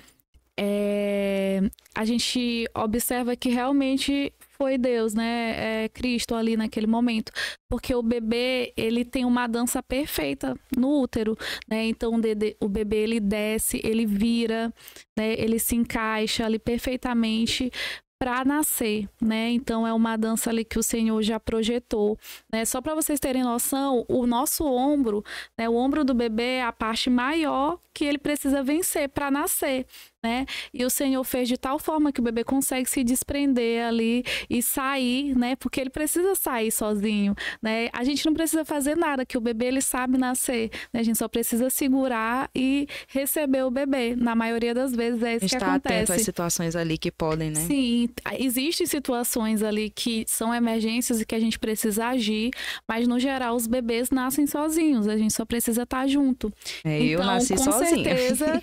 a gente observa que realmente foi Deus, né? Cristo ali naquele momento. Porque o bebê, ele tem uma dança perfeita no útero, né? Então o bebê, ele desce, ele vira, né? Ele se encaixa ali perfeitamente para nascer, né? Então é uma dança ali que o Senhor já projetou, né? Só para vocês terem noção, o nosso ombro, né? O ombro do bebê é a parte maior que ele precisa vencer para nascer, né? E o Senhor fez de tal forma que o bebê consegue se desprender ali e sair, né? Porque ele precisa sair sozinho, né? A gente não precisa fazer nada, que o bebê ele sabe nascer, né? A gente só precisa segurar e receber o bebê. Na maioria das vezes é isso que acontece. Está atento às situações ali que podem, né? Sim, existem situações ali que são emergências e que a gente precisa agir, mas no geral os bebês nascem sozinhos, a gente só precisa estar junto. Eu nasci sozinha. Com certeza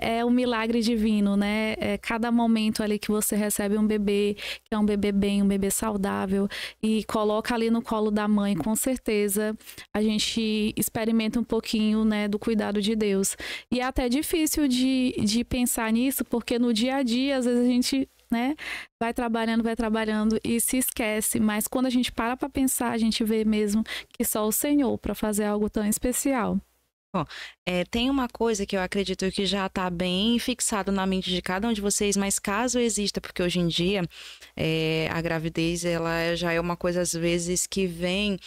é um milagre divino, né? Cada momento ali que você recebe um bebê, que é um bebê bem, um bebê saudável, e coloca ali no colo da mãe, com certeza a gente experimenta um pouquinho, né, do cuidado de Deus. E é até difícil de pensar nisso, porque no dia a dia, às vezes a gente, né, vai trabalhando e se esquece, mas quando a gente para pensar, a gente vê mesmo que só o Senhor para fazer algo tão especial. Bom, tem uma coisa que eu acredito que já está bem fixado na mente de cada um de vocês, mas caso exista, porque hoje em dia a gravidez ela já é uma coisa às vezes que vem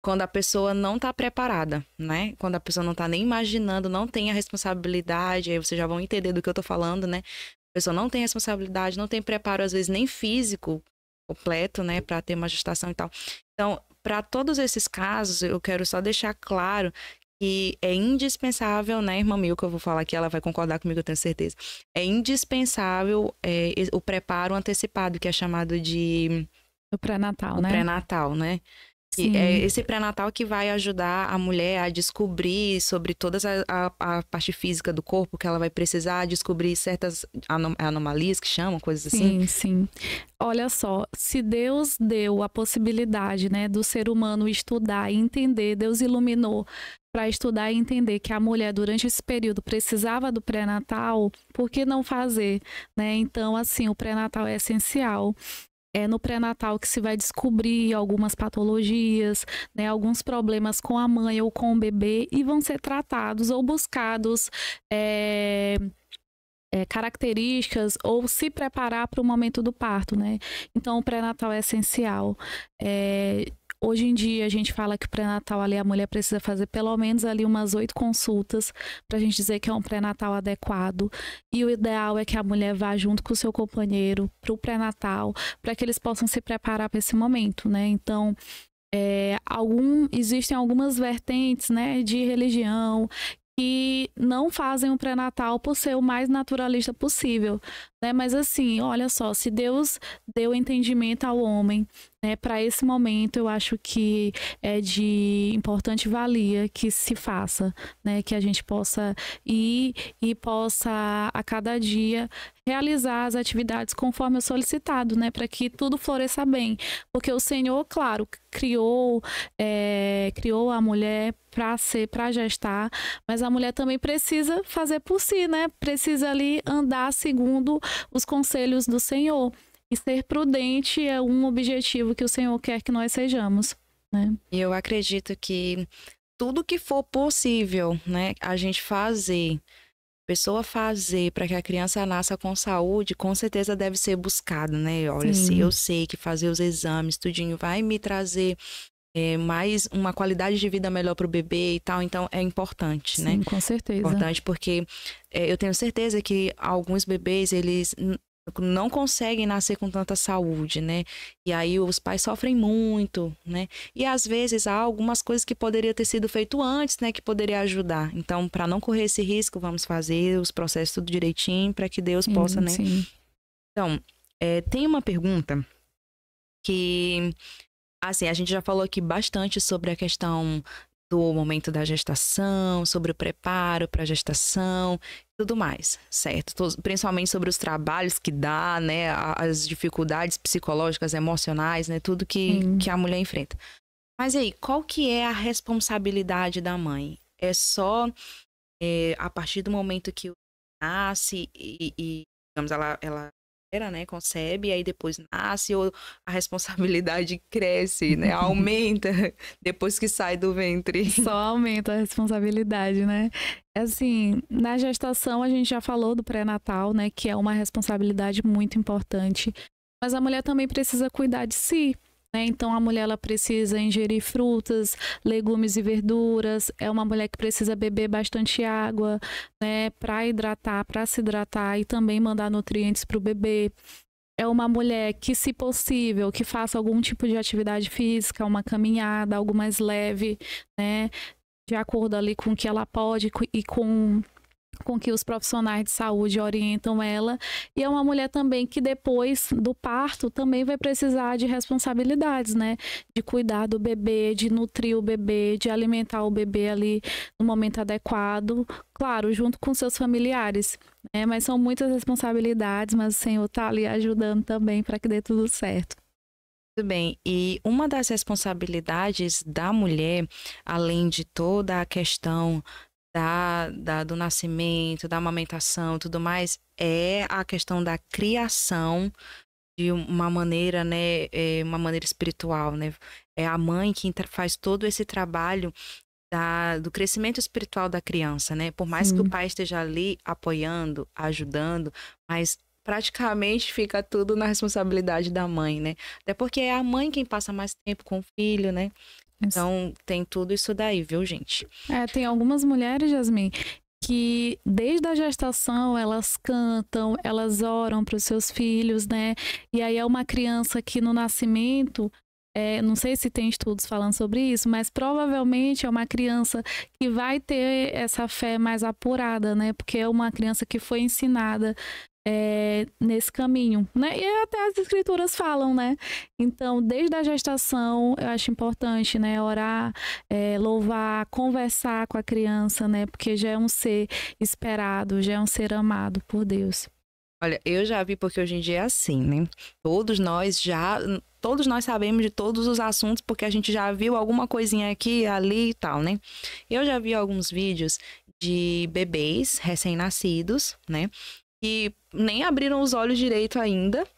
quando a pessoa não está preparada, né? Quando a pessoa não está nem imaginando, não tem a responsabilidade, aí vocês já vão entender do que eu tô falando, né? A pessoa não tem responsabilidade, não tem preparo às vezes nem físico completo, né, para ter uma gestação e tal. Então, para todos esses casos, eu quero só deixar claro que é indispensável, né, irmã Milka, eu vou falar que ela vai concordar comigo, eu tenho certeza. É indispensável o preparo antecipado, que é chamado de... O pré-natal, né? O pré-natal, né? E é esse pré-natal que vai ajudar a mulher a descobrir sobre toda a parte física do corpo que ela vai precisar, descobrir certas anomalias que chamam, coisas assim. Sim, sim. Olha só, se Deus deu a possibilidade, né, do ser humano estudar e entender, Deus iluminou para estudar e entender que a mulher durante esse período precisava do pré-natal, por que não fazer, né? Então, assim, o pré-natal é essencial. É no pré-natal que se vai descobrir algumas patologias, né, alguns problemas com a mãe ou com o bebê e vão ser tratados ou buscados características ou se preparar para o momento do parto, né? Então, o pré-natal é essencial. Hoje em dia, a gente fala que o pré-natal ali, a mulher precisa fazer pelo menos ali umas 8 consultas para a gente dizer que é um pré-natal adequado. E o ideal é que a mulher vá junto com o seu companheiro para o pré-natal, para que eles possam se preparar para esse momento, né? Então, existem algumas vertentes, né, de religião que não fazem o pré-natal por ser o mais naturalista possível, né? Mas assim, olha só, se Deus deu entendimento ao homem, né, para esse momento, eu acho que é de importante valia que se faça, né, que a gente possa ir e possa a cada dia realizar as atividades conforme o solicitado, né, para que tudo floresça bem, porque o Senhor, claro, criou a mulher para gestar, mas a mulher também precisa fazer por si, né, precisa ali andar segundo os conselhos do Senhor. E ser prudente é um objetivo que o Senhor quer que nós sejamos, né? E eu acredito que tudo que for possível, né, a gente fazer, pessoa fazer para que a criança nasça com saúde, com certeza deve ser buscado, né? Olha, se eu sei que fazer os exames, tudinho, vai me trazer mais uma qualidade de vida melhor para o bebê e tal, então é importante, né? Sim, com certeza. Importante porque eu tenho certeza que alguns bebês, eles não conseguem nascer com tanta saúde, né? E aí os pais sofrem muito, né? E às vezes há algumas coisas que poderiam ter sido feito antes, né? Que poderia ajudar. Então, para não correr esse risco, vamos fazer os processos tudo direitinho para que Deus possa, né? Sim. Então, tem uma pergunta que, assim, a gente já falou aqui bastante sobre a questão do momento da gestação, sobre o preparo para a gestação, tudo mais, certo? Principalmente sobre os trabalhos que dá, né? As dificuldades psicológicas, emocionais, né? Tudo que a mulher enfrenta. Mas aí, qual que é a responsabilidade da mãe? É só a partir do momento que nasce e digamos, ela né, concebe, e aí depois nasce, ou a responsabilidade cresce, né, aumenta depois que sai do ventre? Só aumenta a responsabilidade, né? Assim, na gestação a gente já falou do pré-natal, né, que é uma responsabilidade muito importante, mas a mulher também precisa cuidar de si, né? Então a mulher ela precisa ingerir frutas, legumes e verduras, é uma mulher que precisa beber bastante água, né, para hidratar, para se hidratar e também mandar nutrientes para o bebê. É uma mulher que, se possível, que faça algum tipo de atividade física, uma caminhada, algo mais leve, né, de acordo ali com o que ela pode e com que os profissionais de saúde orientam ela. E é uma mulher também que depois do parto também vai precisar de responsabilidades, né? De cuidar do bebê, de nutrir o bebê, de alimentar o bebê ali no momento adequado, claro, junto com seus familiares, né? Mas são muitas responsabilidades, mas o Senhor está ali ajudando também para que dê tudo certo. Tudo bem. E uma das responsabilidades da mulher, além de toda a questão do nascimento, da amamentação e tudo mais, é a questão da criação de uma maneira, né, uma maneira espiritual, né? É a mãe que faz todo esse trabalho do crescimento espiritual da criança, né? Por mais que o pai esteja ali apoiando, ajudando, mas praticamente fica tudo na responsabilidade da mãe, né? Até porque é a mãe quem passa mais tempo com o filho, né? Então, tem tudo isso daí, viu, gente? Tem algumas mulheres, Jasmin, que desde a gestação elas cantam, elas oram para os seus filhos, né? E aí é uma criança que no nascimento, não sei se tem estudos falando sobre isso, mas provavelmente é uma criança que vai ter essa fé mais apurada, né? Porque é uma criança que foi ensinada nesse caminho, né? E até as escrituras falam, né? Então, desde a gestação, eu acho importante, né? Orar, louvar, conversar com a criança, né? Porque já é um ser esperado, já é um ser amado por Deus. Olha, eu já vi, porque hoje em dia é assim, né? Todos nós sabemos de todos os assuntos, porque a gente já viu alguma coisinha aqui, ali e tal, né? Eu já vi alguns vídeos de bebês recém-nascidos, né? Que nem abriram os olhos direito ainda,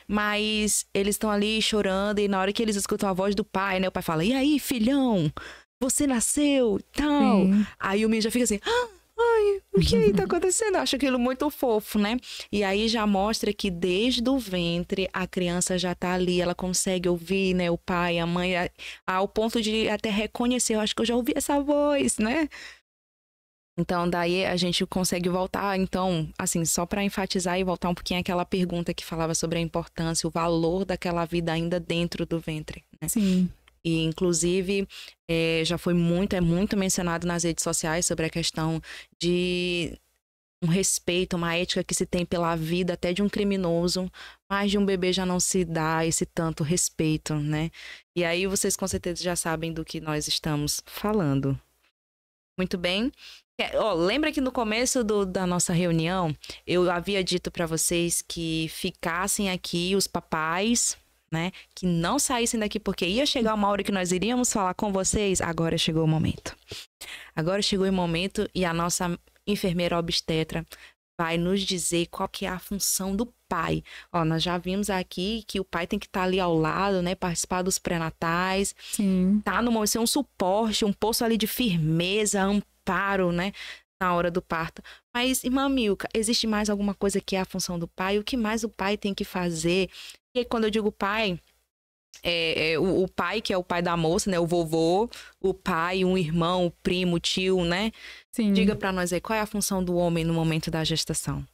mas eles estão ali chorando, e na hora que eles escutam a voz do pai, né? O pai fala, e aí, filhão? Você nasceu? Tal. Sim. Aí o menino já fica assim, ai, o que aí tá acontecendo? Eu acho aquilo muito fofo, né? E aí já mostra que desde o ventre a criança já tá ali, ela consegue ouvir, né? O pai, a mãe, ao ponto de até reconhecer, eu acho que eu já ouvi essa voz, né? Então, daí a gente consegue voltar, então, assim, só para enfatizar e voltar um pouquinho àquela pergunta que falava sobre a importância, o valor daquela vida ainda dentro do ventre, né? Sim. E, inclusive, já foi é muito mencionado nas redes sociais sobre a questão de um respeito, uma ética que se tem pela vida até de um criminoso, mas de um bebê já não se dá esse tanto respeito, né? E aí vocês com certeza já sabem do que nós estamos falando. Muito bem. Lembra que no começo da nossa reunião, eu havia dito para vocês que ficassem aqui os papais, né? Que não saíssem daqui, porque ia chegar uma hora que nós iríamos falar com vocês. Agora chegou o momento. Agora chegou o momento e a nossa enfermeira obstetra vai nos dizer qual que é a função do pai. Nós já vimos aqui que o pai tem que estar ali ao lado, né? Participar dos pré-natais. Sim. Tá no momento, ser um suporte, um poço ali de firmeza, amparo, né? Na hora do parto. Mas, irmã Milka, existe mais alguma coisa que é a função do pai? O que mais o pai tem que fazer? E aí, quando eu digo pai, o pai, que é o pai da moça, né? O vovô, o pai, um irmão, o primo, o tio, né? Sim. Diga pra nós aí, qual é a função do homem no momento da gestação?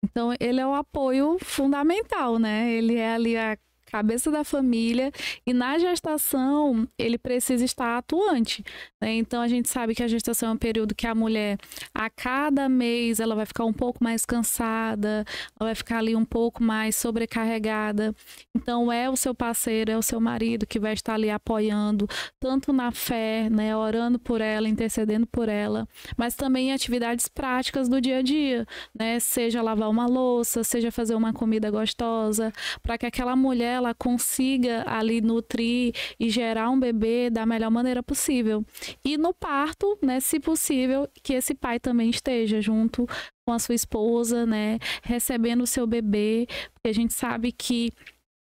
Então, ele é o apoio fundamental, né? Ele é ali a cabeça da família e na gestação ele precisa estar atuante, né? Então a gente sabe que a gestação é um período que a mulher a cada mês ela vai ficar um pouco mais cansada, ela vai ficar ali um pouco mais sobrecarregada. Então é o seu parceiro, é o seu marido que vai estar ali apoiando, tanto na fé, né, orando por ela, intercedendo por ela, mas também em atividades práticas do dia a dia, né? Seja lavar uma louça, seja fazer uma comida gostosa, para que aquela mulher ela consiga ali nutrir e gerar um bebê da melhor maneira possível. E no parto, né, se possível, que esse pai também esteja junto com a sua esposa, né, recebendo o seu bebê, porque a gente sabe que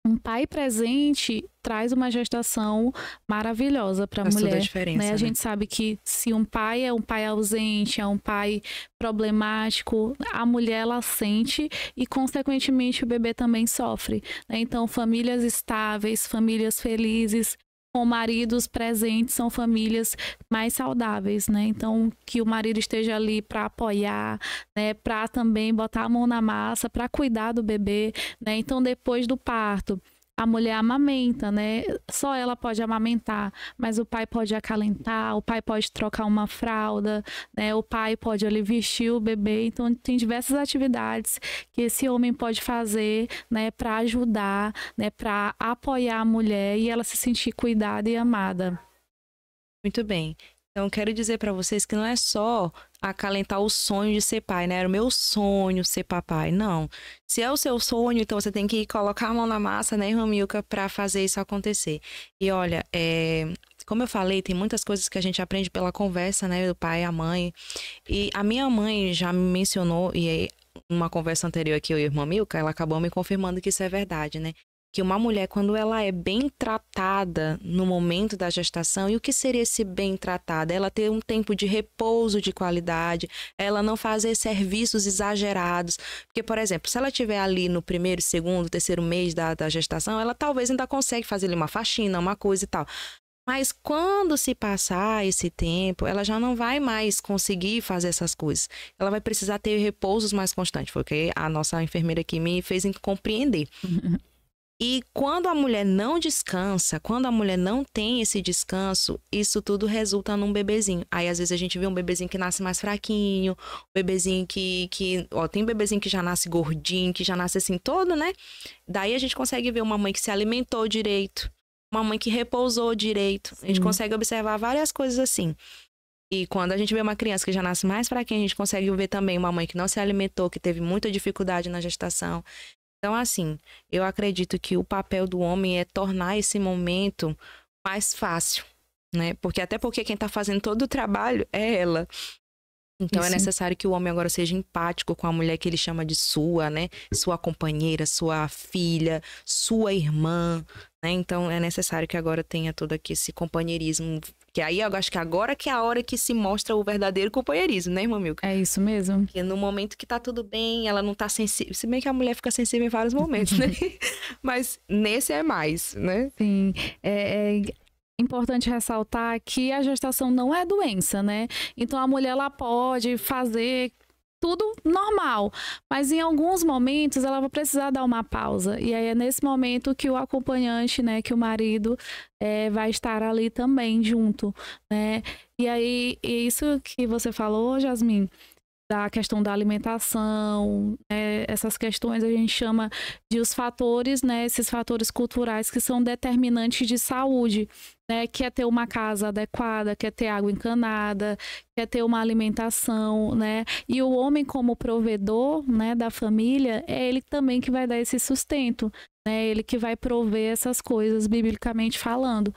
um pai presente traz uma gestação maravilhosa para a mulher. Toda a diferença, né? A gente sabe que se um pai é um pai ausente, é um pai problemático, a mulher ela sente e, consequentemente, o bebê também sofre. Né? Então, famílias estáveis, famílias felizes, com maridos presentes, são famílias mais saudáveis, né? Então, que o marido esteja ali para apoiar, né? Para também botar a mão na massa, para cuidar do bebê, né? Então, depois do parto, a mulher amamenta, né? Só ela pode amamentar, mas o pai pode acalentar, o pai pode trocar uma fralda, né? O pai pode ali vestir o bebê. Então, tem diversas atividades que esse homem pode fazer, né? Para ajudar, né? Para apoiar a mulher e ela se sentir cuidada e amada. Muito bem. Então, quero dizer para vocês que não é só acalentar o sonho de ser pai, né? Era o meu sonho ser papai. Não. Se é o seu sonho, então você tem que colocar a mão na massa, né, irmã Milka, para fazer isso acontecer. E olha, como eu falei, tem muitas coisas que a gente aprende pela conversa, né, do pai e a mãe. E a minha mãe já me mencionou, e aí, uma conversa anterior aqui, eu e a irmã Milka, ela acabou me confirmando que isso é verdade, né? Que uma mulher, quando ela é bem tratada no momento da gestação, e o que seria esse bem tratada? Ela ter um tempo de repouso de qualidade, ela não fazer serviços exagerados. Porque, por exemplo, se ela estiver ali no primeiro, segundo, terceiro mês da gestação, ela talvez ainda consegue fazer ali uma faxina, uma coisa e tal. Mas quando se passar esse tempo, ela já não vai mais conseguir fazer essas coisas. Ela vai precisar ter repousos mais constantes. Foi o que a nossa enfermeira aqui me fez compreender. E quando a mulher não descansa, quando a mulher não tem esse descanso, isso tudo resulta num bebezinho. Aí, às vezes, a gente vê um bebezinho que nasce mais fraquinho, um bebezinho tem bebezinho que já nasce gordinho, que já nasce assim todo, né? Daí a gente consegue ver uma mãe que se alimentou direito, uma mãe que repousou direito. A gente consegue observar várias coisas assim. E quando a gente vê uma criança que já nasce mais fraquinha, a gente consegue ver também uma mãe que não se alimentou, que teve muita dificuldade na gestação. Então, assim, eu acredito que o papel do homem é tornar esse momento mais fácil, né? Até porque quem tá fazendo todo o trabalho é ela. Então, é necessário que o homem agora seja empático com a mulher que ele chama de sua, né? Sua companheira, sua filha, sua irmã, né? Então, é necessário que agora tenha todo aqui esse companheirismo. Que aí eu acho que agora que é a hora que se mostra o verdadeiro companheirismo, né, irmã Milka? É isso mesmo. Porque no momento que tá tudo bem, ela não tá sensível. Se bem que a mulher fica sensível em vários momentos, né? Mas nesse é mais, né? Sim. É importante ressaltar que a gestação não é doença, né? Então a mulher ela pode fazer tudo normal, mas em alguns momentos ela vai precisar dar uma pausa, e aí é nesse momento que o acompanhante, né, que o marido vai estar ali também junto, né, e aí isso que você falou, Jasmin, da questão da alimentação, essas questões a gente chama de os fatores, né, esses fatores culturais que são determinantes de saúde, né, quer ter uma casa adequada, quer ter água encanada, quer ter uma alimentação, né, e o homem como provedor, né, da família, é ele também que vai dar esse sustento, né, ele que vai prover essas coisas, biblicamente falando.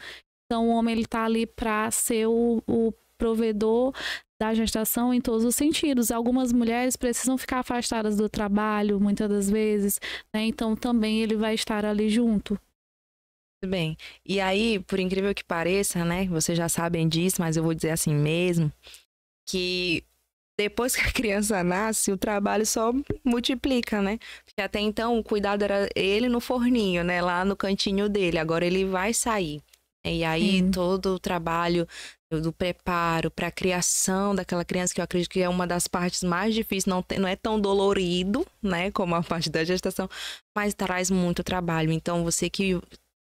Então o homem ele tá ali para ser o provedor da gestação em todos os sentidos. Algumas mulheres precisam ficar afastadas do trabalho, muitas das vezes, né? Então também ele vai estar ali junto. Muito bem. E aí, por incrível que pareça, né? Vocês já sabem disso, mas eu vou dizer assim mesmo, que depois que a criança nasce, o trabalho só multiplica, né? Porque até então o cuidado era ele no forninho, né? Lá no cantinho dele. Agora ele vai sair. E aí todo o trabalho do preparo para a criação daquela criança, que eu acredito que é uma das partes mais difíceis, não é tão dolorido, né, como a parte da gestação, mas traz muito trabalho. Então, você que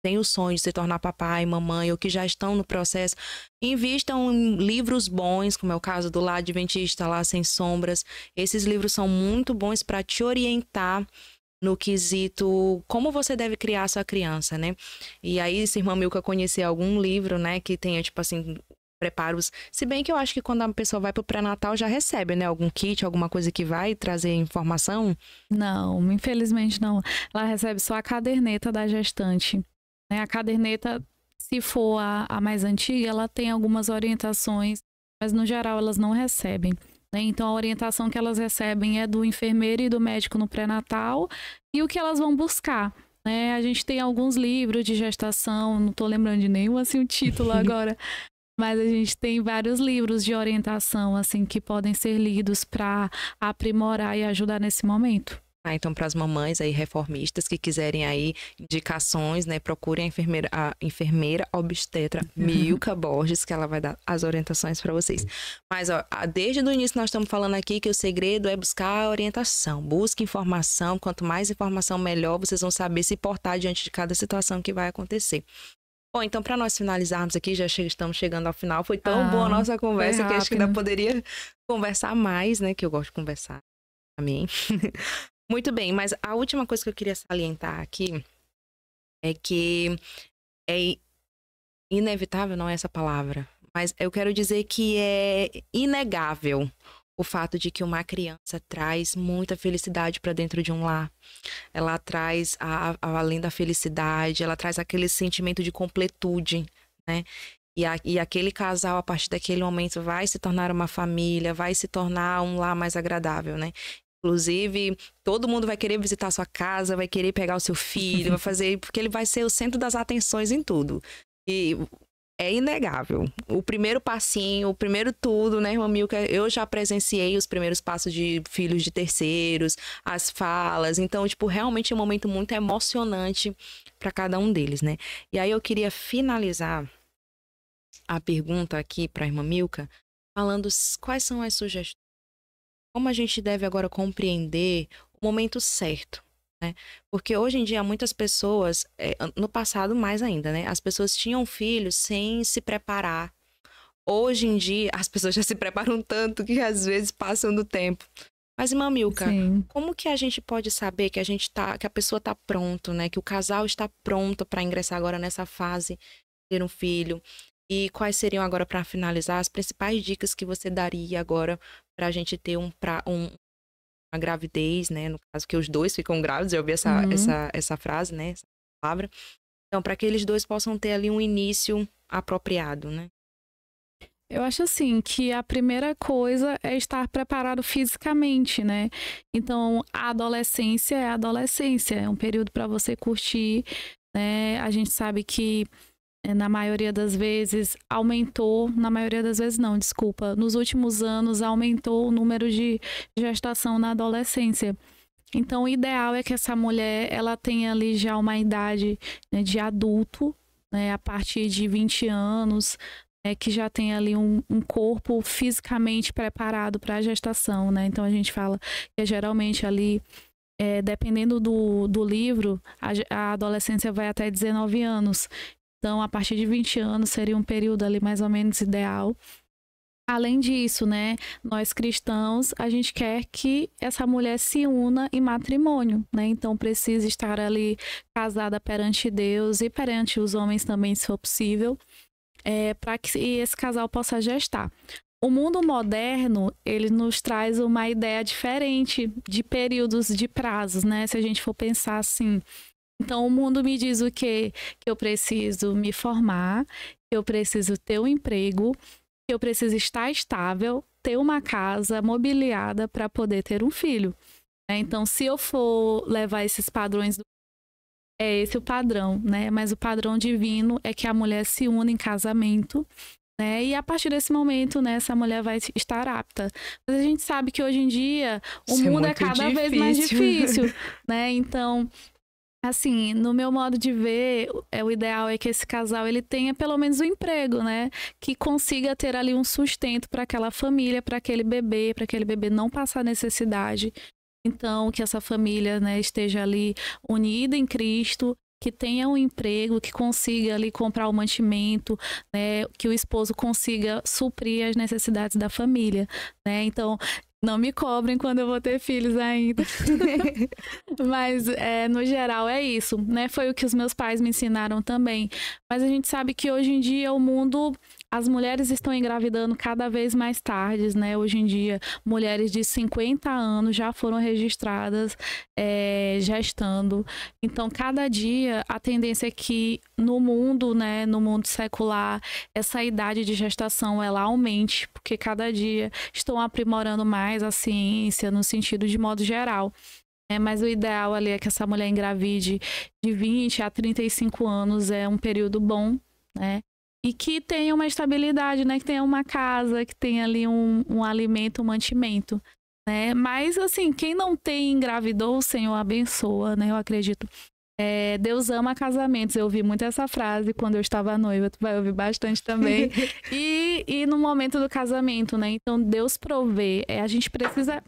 tem o sonho de se tornar papai, mamãe, ou que já estão no processo, invistam em livros bons, como é o caso do Lar Adventista, Lá Sem Sombras. Esses livros são muito bons para te orientar no quesito como você deve criar a sua criança, né? E aí, se a irmã Milka conhecer algum livro, né, que tenha, tipo assim, preparos. Se bem que eu acho que quando a pessoa vai pro pré-natal já recebe, né? Algum kit, alguma coisa que vai trazer informação. Não, infelizmente não. Ela recebe só a caderneta da gestante. Né? A caderneta, se for a mais antiga, ela tem algumas orientações, mas no geral elas não recebem. Né? Então a orientação que elas recebem é do enfermeiro e do médico no pré-natal e o que elas vão buscar. Né? A gente tem alguns livros de gestação, não tô lembrando de nenhum assim o título agora, mas a gente tem vários livros de orientação assim que podem ser lidos para aprimorar e ajudar nesse momento. Então, para as mamães aí reformistas que quiserem aí indicações, né, procurem a enfermeira obstetra Milka Borges, que ela vai dar as orientações para vocês. Mas, ó, desde o início nós estamos falando aqui que o segredo é buscar a orientação. Busque informação, quanto mais informação, melhor. Vocês vão saber se portar diante de cada situação que vai acontecer. Bom, então, para nós finalizarmos aqui, já estamos chegando ao final. Foi tão boa a nossa conversa que acho que ainda poderia conversar mais, né, que eu gosto de conversar também. Muito bem, mas a última coisa que eu queria salientar aqui é que é inevitável, não é essa palavra, mas eu quero dizer que é inegável o fato de que uma criança traz muita felicidade para dentro de um lar. Ela traz, além da felicidade, ela traz aquele sentimento de completude, né? E aquele casal, a partir daquele momento, vai se tornar uma família, vai se tornar um lar mais agradável, né? Inclusive, todo mundo vai querer visitar a sua casa, vai querer pegar o seu filho, vai fazer, porque ele vai ser o centro das atenções em tudo. E é inegável. O primeiro passinho, o primeiro tudo, né, irmã Milka? Eu já presenciei os primeiros passos de filhos de terceiros, as falas. Então, tipo, realmente é um momento muito emocionante para cada um deles, né? E aí eu queria finalizar a pergunta aqui para a irmã Milka, falando quais são as sugestões. Como a gente deve agora compreender o momento certo, né? Porque hoje em dia muitas pessoas, no passado mais ainda, né? As pessoas tinham filhos sem se preparar. Hoje em dia as pessoas já se preparam tanto que às vezes passam do tempo. Mas, irmã Milka, como que a gente pode saber que que a pessoa está pronto, né? Que o casal está pronto para ingressar agora nessa fase de ter um filho? E quais seriam agora, para finalizar, as principais dicas que você daria agora para a gente ter uma gravidez, né? No caso que os dois ficam grávidos, eu ouvi essa frase, né? Essa palavra. Então, para que eles dois possam ter ali um início apropriado, né? Eu acho assim que a primeira coisa é estar preparado fisicamente, né? Então, a adolescência é a adolescência, é um período para você curtir, né? A gente sabe que na maioria das vezes aumentou, na maioria das vezes não, desculpa, nos últimos anos aumentou o número de gestação na adolescência. Então o ideal é que essa mulher, ela tenha ali já uma idade, né, de adulto, né, a partir de 20 anos, que já tem ali um corpo fisicamente preparado para a gestação, né? Então a gente fala que é geralmente ali, dependendo do livro, a adolescência vai até 19 anos. Então, a partir de 20 anos seria um período ali mais ou menos ideal. Além disso, né, nós cristãos, a gente quer que essa mulher se una em matrimônio, né? Então precisa estar ali casada perante Deus e perante os homens também, se for possível, para que esse casal possa gestar. O mundo moderno, ele nos traz uma ideia diferente de períodos, de prazos, né? Se a gente for pensar assim. Então, o mundo me diz o quê? Que eu preciso me formar, que eu preciso ter um emprego, que eu preciso estar estável, ter uma casa mobiliada para poder ter um filho. Então, se eu for levar esses padrões, é esse o padrão, né? Mas o padrão divino é que a mulher se une em casamento, né? E a partir desse momento, né, essa mulher vai estar apta. Mas a gente sabe que hoje em dia o mundo é cada vez mais difícil, né? Então, assim, no meu modo de ver, o ideal é que esse casal ele tenha pelo menos um emprego, né? Que consiga ter ali um sustento para aquela família, para aquele bebê não passar necessidade. Então, que essa família, né, esteja ali unida em Cristo, que tenha um emprego, que consiga ali comprar o mantimento, né? Que o esposo consiga suprir as necessidades da família, né? Então, não me cobrem quando eu vou ter filhos ainda. Mas, no geral, é isso, né? Foi o que os meus pais me ensinaram também. Mas a gente sabe que hoje em dia o mundo... As mulheres estão engravidando cada vez mais tarde, né? Hoje em dia, mulheres de 50 anos já foram registradas gestando. Então, cada dia, a tendência é que no mundo, né, no mundo secular, essa idade de gestação, ela aumente, porque cada dia estão aprimorando mais a ciência, no sentido de modo geral. Mas o ideal ali é que essa mulher engravide de 20 a 35 anos, é um período bom, né? E que tenha uma estabilidade, né? Que tenha uma casa, que tenha ali um alimento, um mantimento, né? Mas, assim, quem não tem engravidou, o Senhor abençoa, né? Eu acredito. Deus ama casamentos. Eu ouvi muito essa frase quando eu estava noiva. Tu vai ouvir bastante também. E no momento do casamento, né? Então, Deus provê. A gente precisa...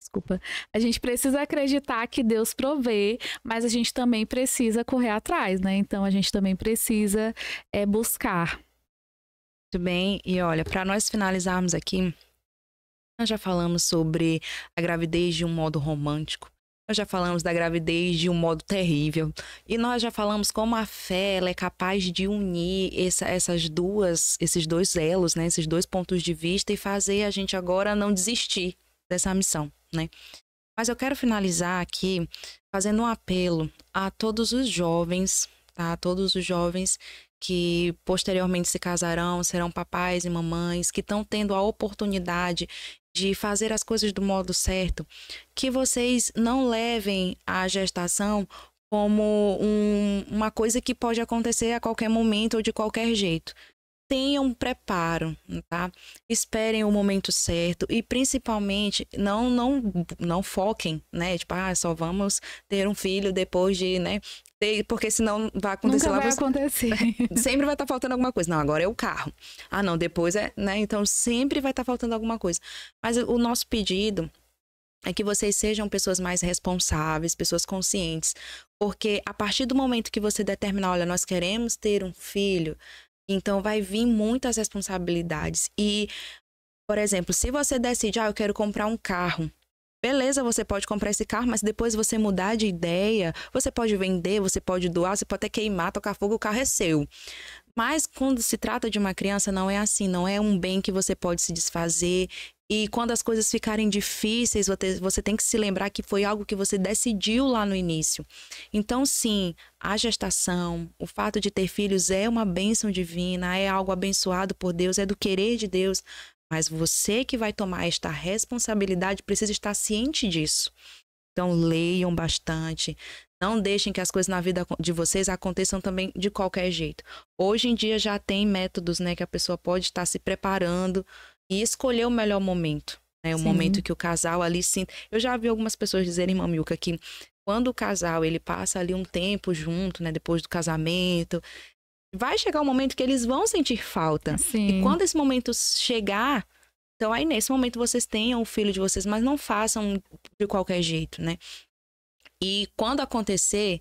Desculpa. A gente precisa acreditar que Deus provê, mas a gente também precisa correr atrás, né? Então, a gente também precisa buscar. Muito bem. E olha, para nós finalizarmos aqui, nós já falamos sobre a gravidez de um modo romântico. Nós já falamos da gravidez de um modo terrível. E nós já falamos como a fé ela é capaz de unir esses dois elos, né? Esses dois pontos de vista e fazer a gente agora não desistir dessa missão, né? Mas eu quero finalizar aqui fazendo um apelo a todos os jovens, tá? Todos os jovens que posteriormente se casarão, serão papais e mamães, que estão tendo a oportunidade de fazer as coisas do modo certo, que vocês não levem a gestação como uma coisa que pode acontecer a qualquer momento ou de qualquer jeito. Tenham um preparo, tá? Esperem o momento certo e principalmente não foquem, né? Tipo, só vamos ter um filho depois de, né? Porque senão vai acontecer Nunca vai acontecer. Sempre vai estar faltando alguma coisa. Não, agora é o carro. Não, depois né? Então sempre vai estar faltando alguma coisa. Mas o nosso pedido é que vocês sejam pessoas mais responsáveis, pessoas conscientes. Porque a partir do momento que você determinar, olha, nós queremos ter um filho, então vai vir muitas responsabilidades. E, por exemplo, se você decide, eu quero comprar um carro. Beleza, você pode comprar esse carro, mas depois você mudar de ideia, você pode vender, você pode doar, você pode até queimar, tocar fogo, o carro é seu. Mas quando se trata de uma criança, não é assim, não é um bem que você pode se desfazer. E quando as coisas ficarem difíceis, você tem que se lembrar que foi algo que você decidiu lá no início. Então, sim, a gestação, o fato de ter filhos é uma bênção divina, é algo abençoado por Deus, é do querer de Deus. Mas você que vai tomar esta responsabilidade precisa estar ciente disso. Então, leiam bastante. Não deixem que as coisas na vida de vocês aconteçam também de qualquer jeito. Hoje em dia já tem métodos, né, que a pessoa pode estar se preparando e escolher o melhor momento, né? O momento que o casal ali sinta. Eu já vi algumas pessoas dizerem, irmã Milka, que quando o casal ele passa ali um tempo junto, né, depois do casamento, vai chegar um momento que eles vão sentir falta. Sim. E quando esse momento chegar, então aí nesse momento vocês tenham o filho de vocês, mas não façam de qualquer jeito, né? E quando acontecer,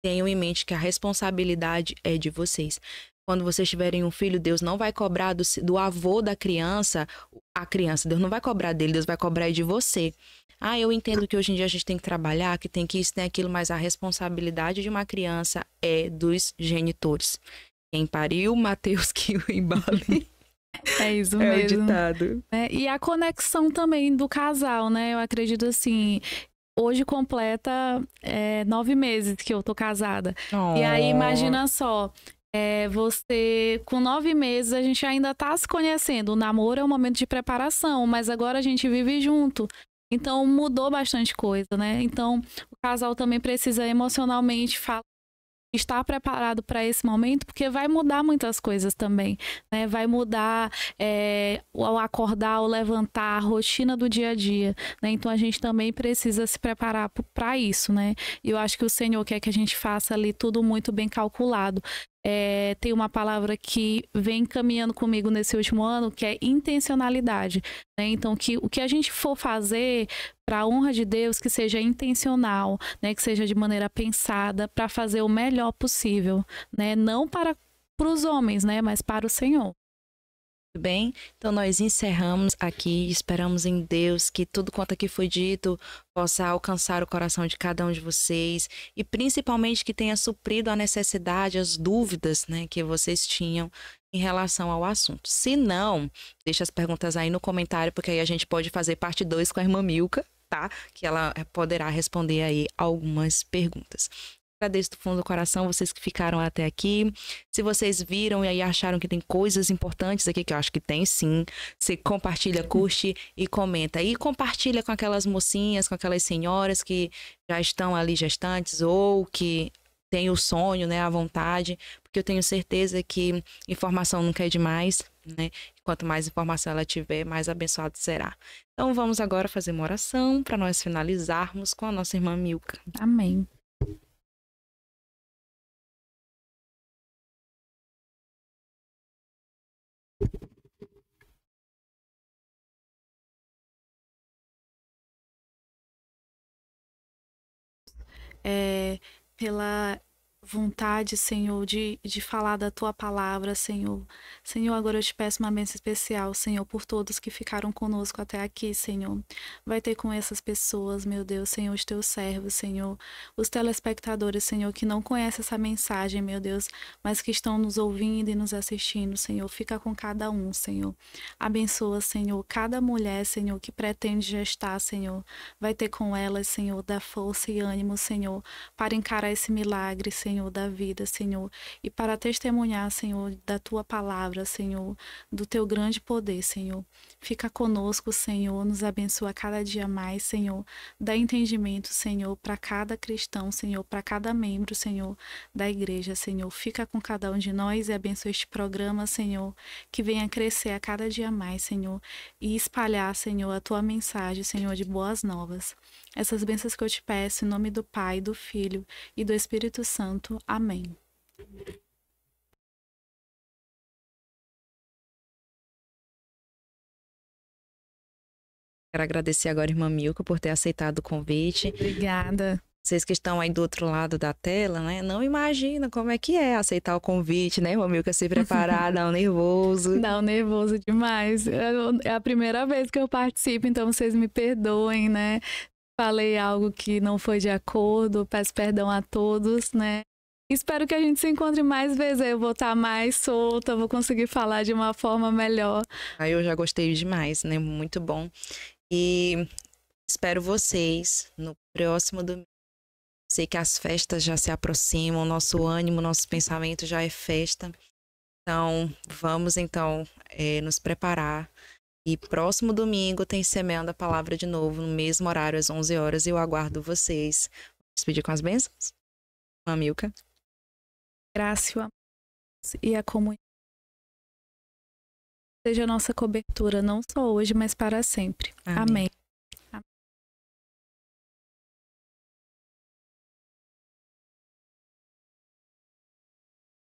tenham em mente que a responsabilidade é de vocês. Quando vocês tiverem um filho, Deus não vai cobrar do avô da criança, a criança. Deus não vai cobrar dele, Deus vai cobrar de você. Ah, eu entendo que hoje em dia a gente tem que trabalhar, que tem que isso, tem aquilo, mas a responsabilidade de uma criança é dos genitores. Quem pariu, Mateus que o embale. É isso É mesmo. o ditado. E a conexão também do casal, né? Eu acredito assim, hoje completa 9 meses que eu tô casada. Oh. E aí, imagina só, você, com 9 meses, a gente ainda tá se conhecendo. O namoro é um momento de preparação, mas agora a gente vive junto. Então, mudou bastante coisa, né? Então, o casal também precisa emocionalmente estar preparado para esse momento, porque vai mudar muitas coisas também, né? Vai mudar o acordar, o levantar, a rotina do dia a dia, né? Então a gente também precisa se preparar para isso, né? E eu acho que o Senhor quer que a gente faça ali tudo muito bem calculado. Tem uma palavra que vem caminhando comigo nesse último ano, que é intencionalidade, né? Então, o que a gente for fazer para a honra de Deus, que seja intencional, né? Que seja de maneira pensada, para fazer o melhor possível, né? Não para os homens, né? Mas para o Senhor. Muito bem, então nós encerramos aqui, esperamos em Deus que tudo quanto aqui foi dito possa alcançar o coração de cada um de vocês e principalmente que tenha suprido a necessidade, as dúvidas, né, que vocês tinham em relação ao assunto. Se não, deixa as perguntas aí no comentário, porque aí a gente pode fazer parte 2 com a irmã Milka, tá? Que ela poderá responder aí algumas perguntas. Agradeço do fundo do coração vocês que ficaram até aqui. Se vocês viram e aí acharam que tem coisas importantes aqui, que eu acho que tem sim, você compartilha, curte e comenta. E compartilha com aquelas mocinhas, com aquelas senhoras que já estão ali gestantes ou que têm o sonho, né, a vontade, porque eu tenho certeza que informação nunca é demais, né? Quanto mais informação ela tiver, mais abençoado será. Então vamos agora fazer uma oração para nós finalizarmos com a nossa irmã Milka. Amém. Pela vontade, Senhor, de falar da Tua palavra, Senhor. Senhor, agora eu te peço uma bênção especial, Senhor, por todos que ficaram conosco até aqui, Senhor. Vai ter com essas pessoas, meu Deus, Senhor, os Teus servos, Senhor. Os telespectadores, Senhor, que não conhecem essa mensagem, meu Deus, mas que estão nos ouvindo e nos assistindo, Senhor. Fica com cada um, Senhor. Abençoa, Senhor, cada mulher, Senhor, que pretende gestar, Senhor. Vai ter com elas, Senhor, da força e ânimo, Senhor, para encarar esse milagre, Senhor, da vida, Senhor, e para testemunhar, Senhor, da Tua palavra, Senhor, do Teu grande poder, Senhor. Fica conosco, Senhor, nos abençoa cada dia mais, Senhor. Dá entendimento, Senhor, para cada cristão, Senhor, para cada membro, Senhor, da igreja, Senhor. Fica com cada um de nós e abençoa este programa, Senhor, que venha crescer a cada dia mais, Senhor, e espalhar, Senhor, a Tua mensagem, Senhor, de boas novas. Essas bênçãos que eu te peço, em nome do Pai, do Filho e do Espírito Santo. Amém. Quero agradecer agora a irmã Milka por ter aceitado o convite. Obrigada. Vocês que estão aí do outro lado da tela, né? Não imaginam como é que é aceitar o convite, né, irmã Milka? Se preparar, dá um nervoso. Dá um nervoso demais. É a primeira vez que eu participo, então vocês me perdoem, né? Falei algo que não foi de acordo, peço perdão a todos, né? Espero que a gente se encontre mais vezes. Eu vou estar mais solta, vou conseguir falar de uma forma melhor. Aí eu já gostei demais, né? Muito bom. E espero vocês no próximo domingo. Sei que as festas já se aproximam, nosso ânimo, nosso pensamento já é festa. Então, vamos nos preparar. E próximo domingo tem Semeando a Palavra de novo, no mesmo horário, às 11 horas. E eu aguardo vocês. Vamos despedir com as bênçãos? Irmã Milka. Graça e a comunhão seja a nossa cobertura, não só hoje, mas para sempre. Amém. Amém.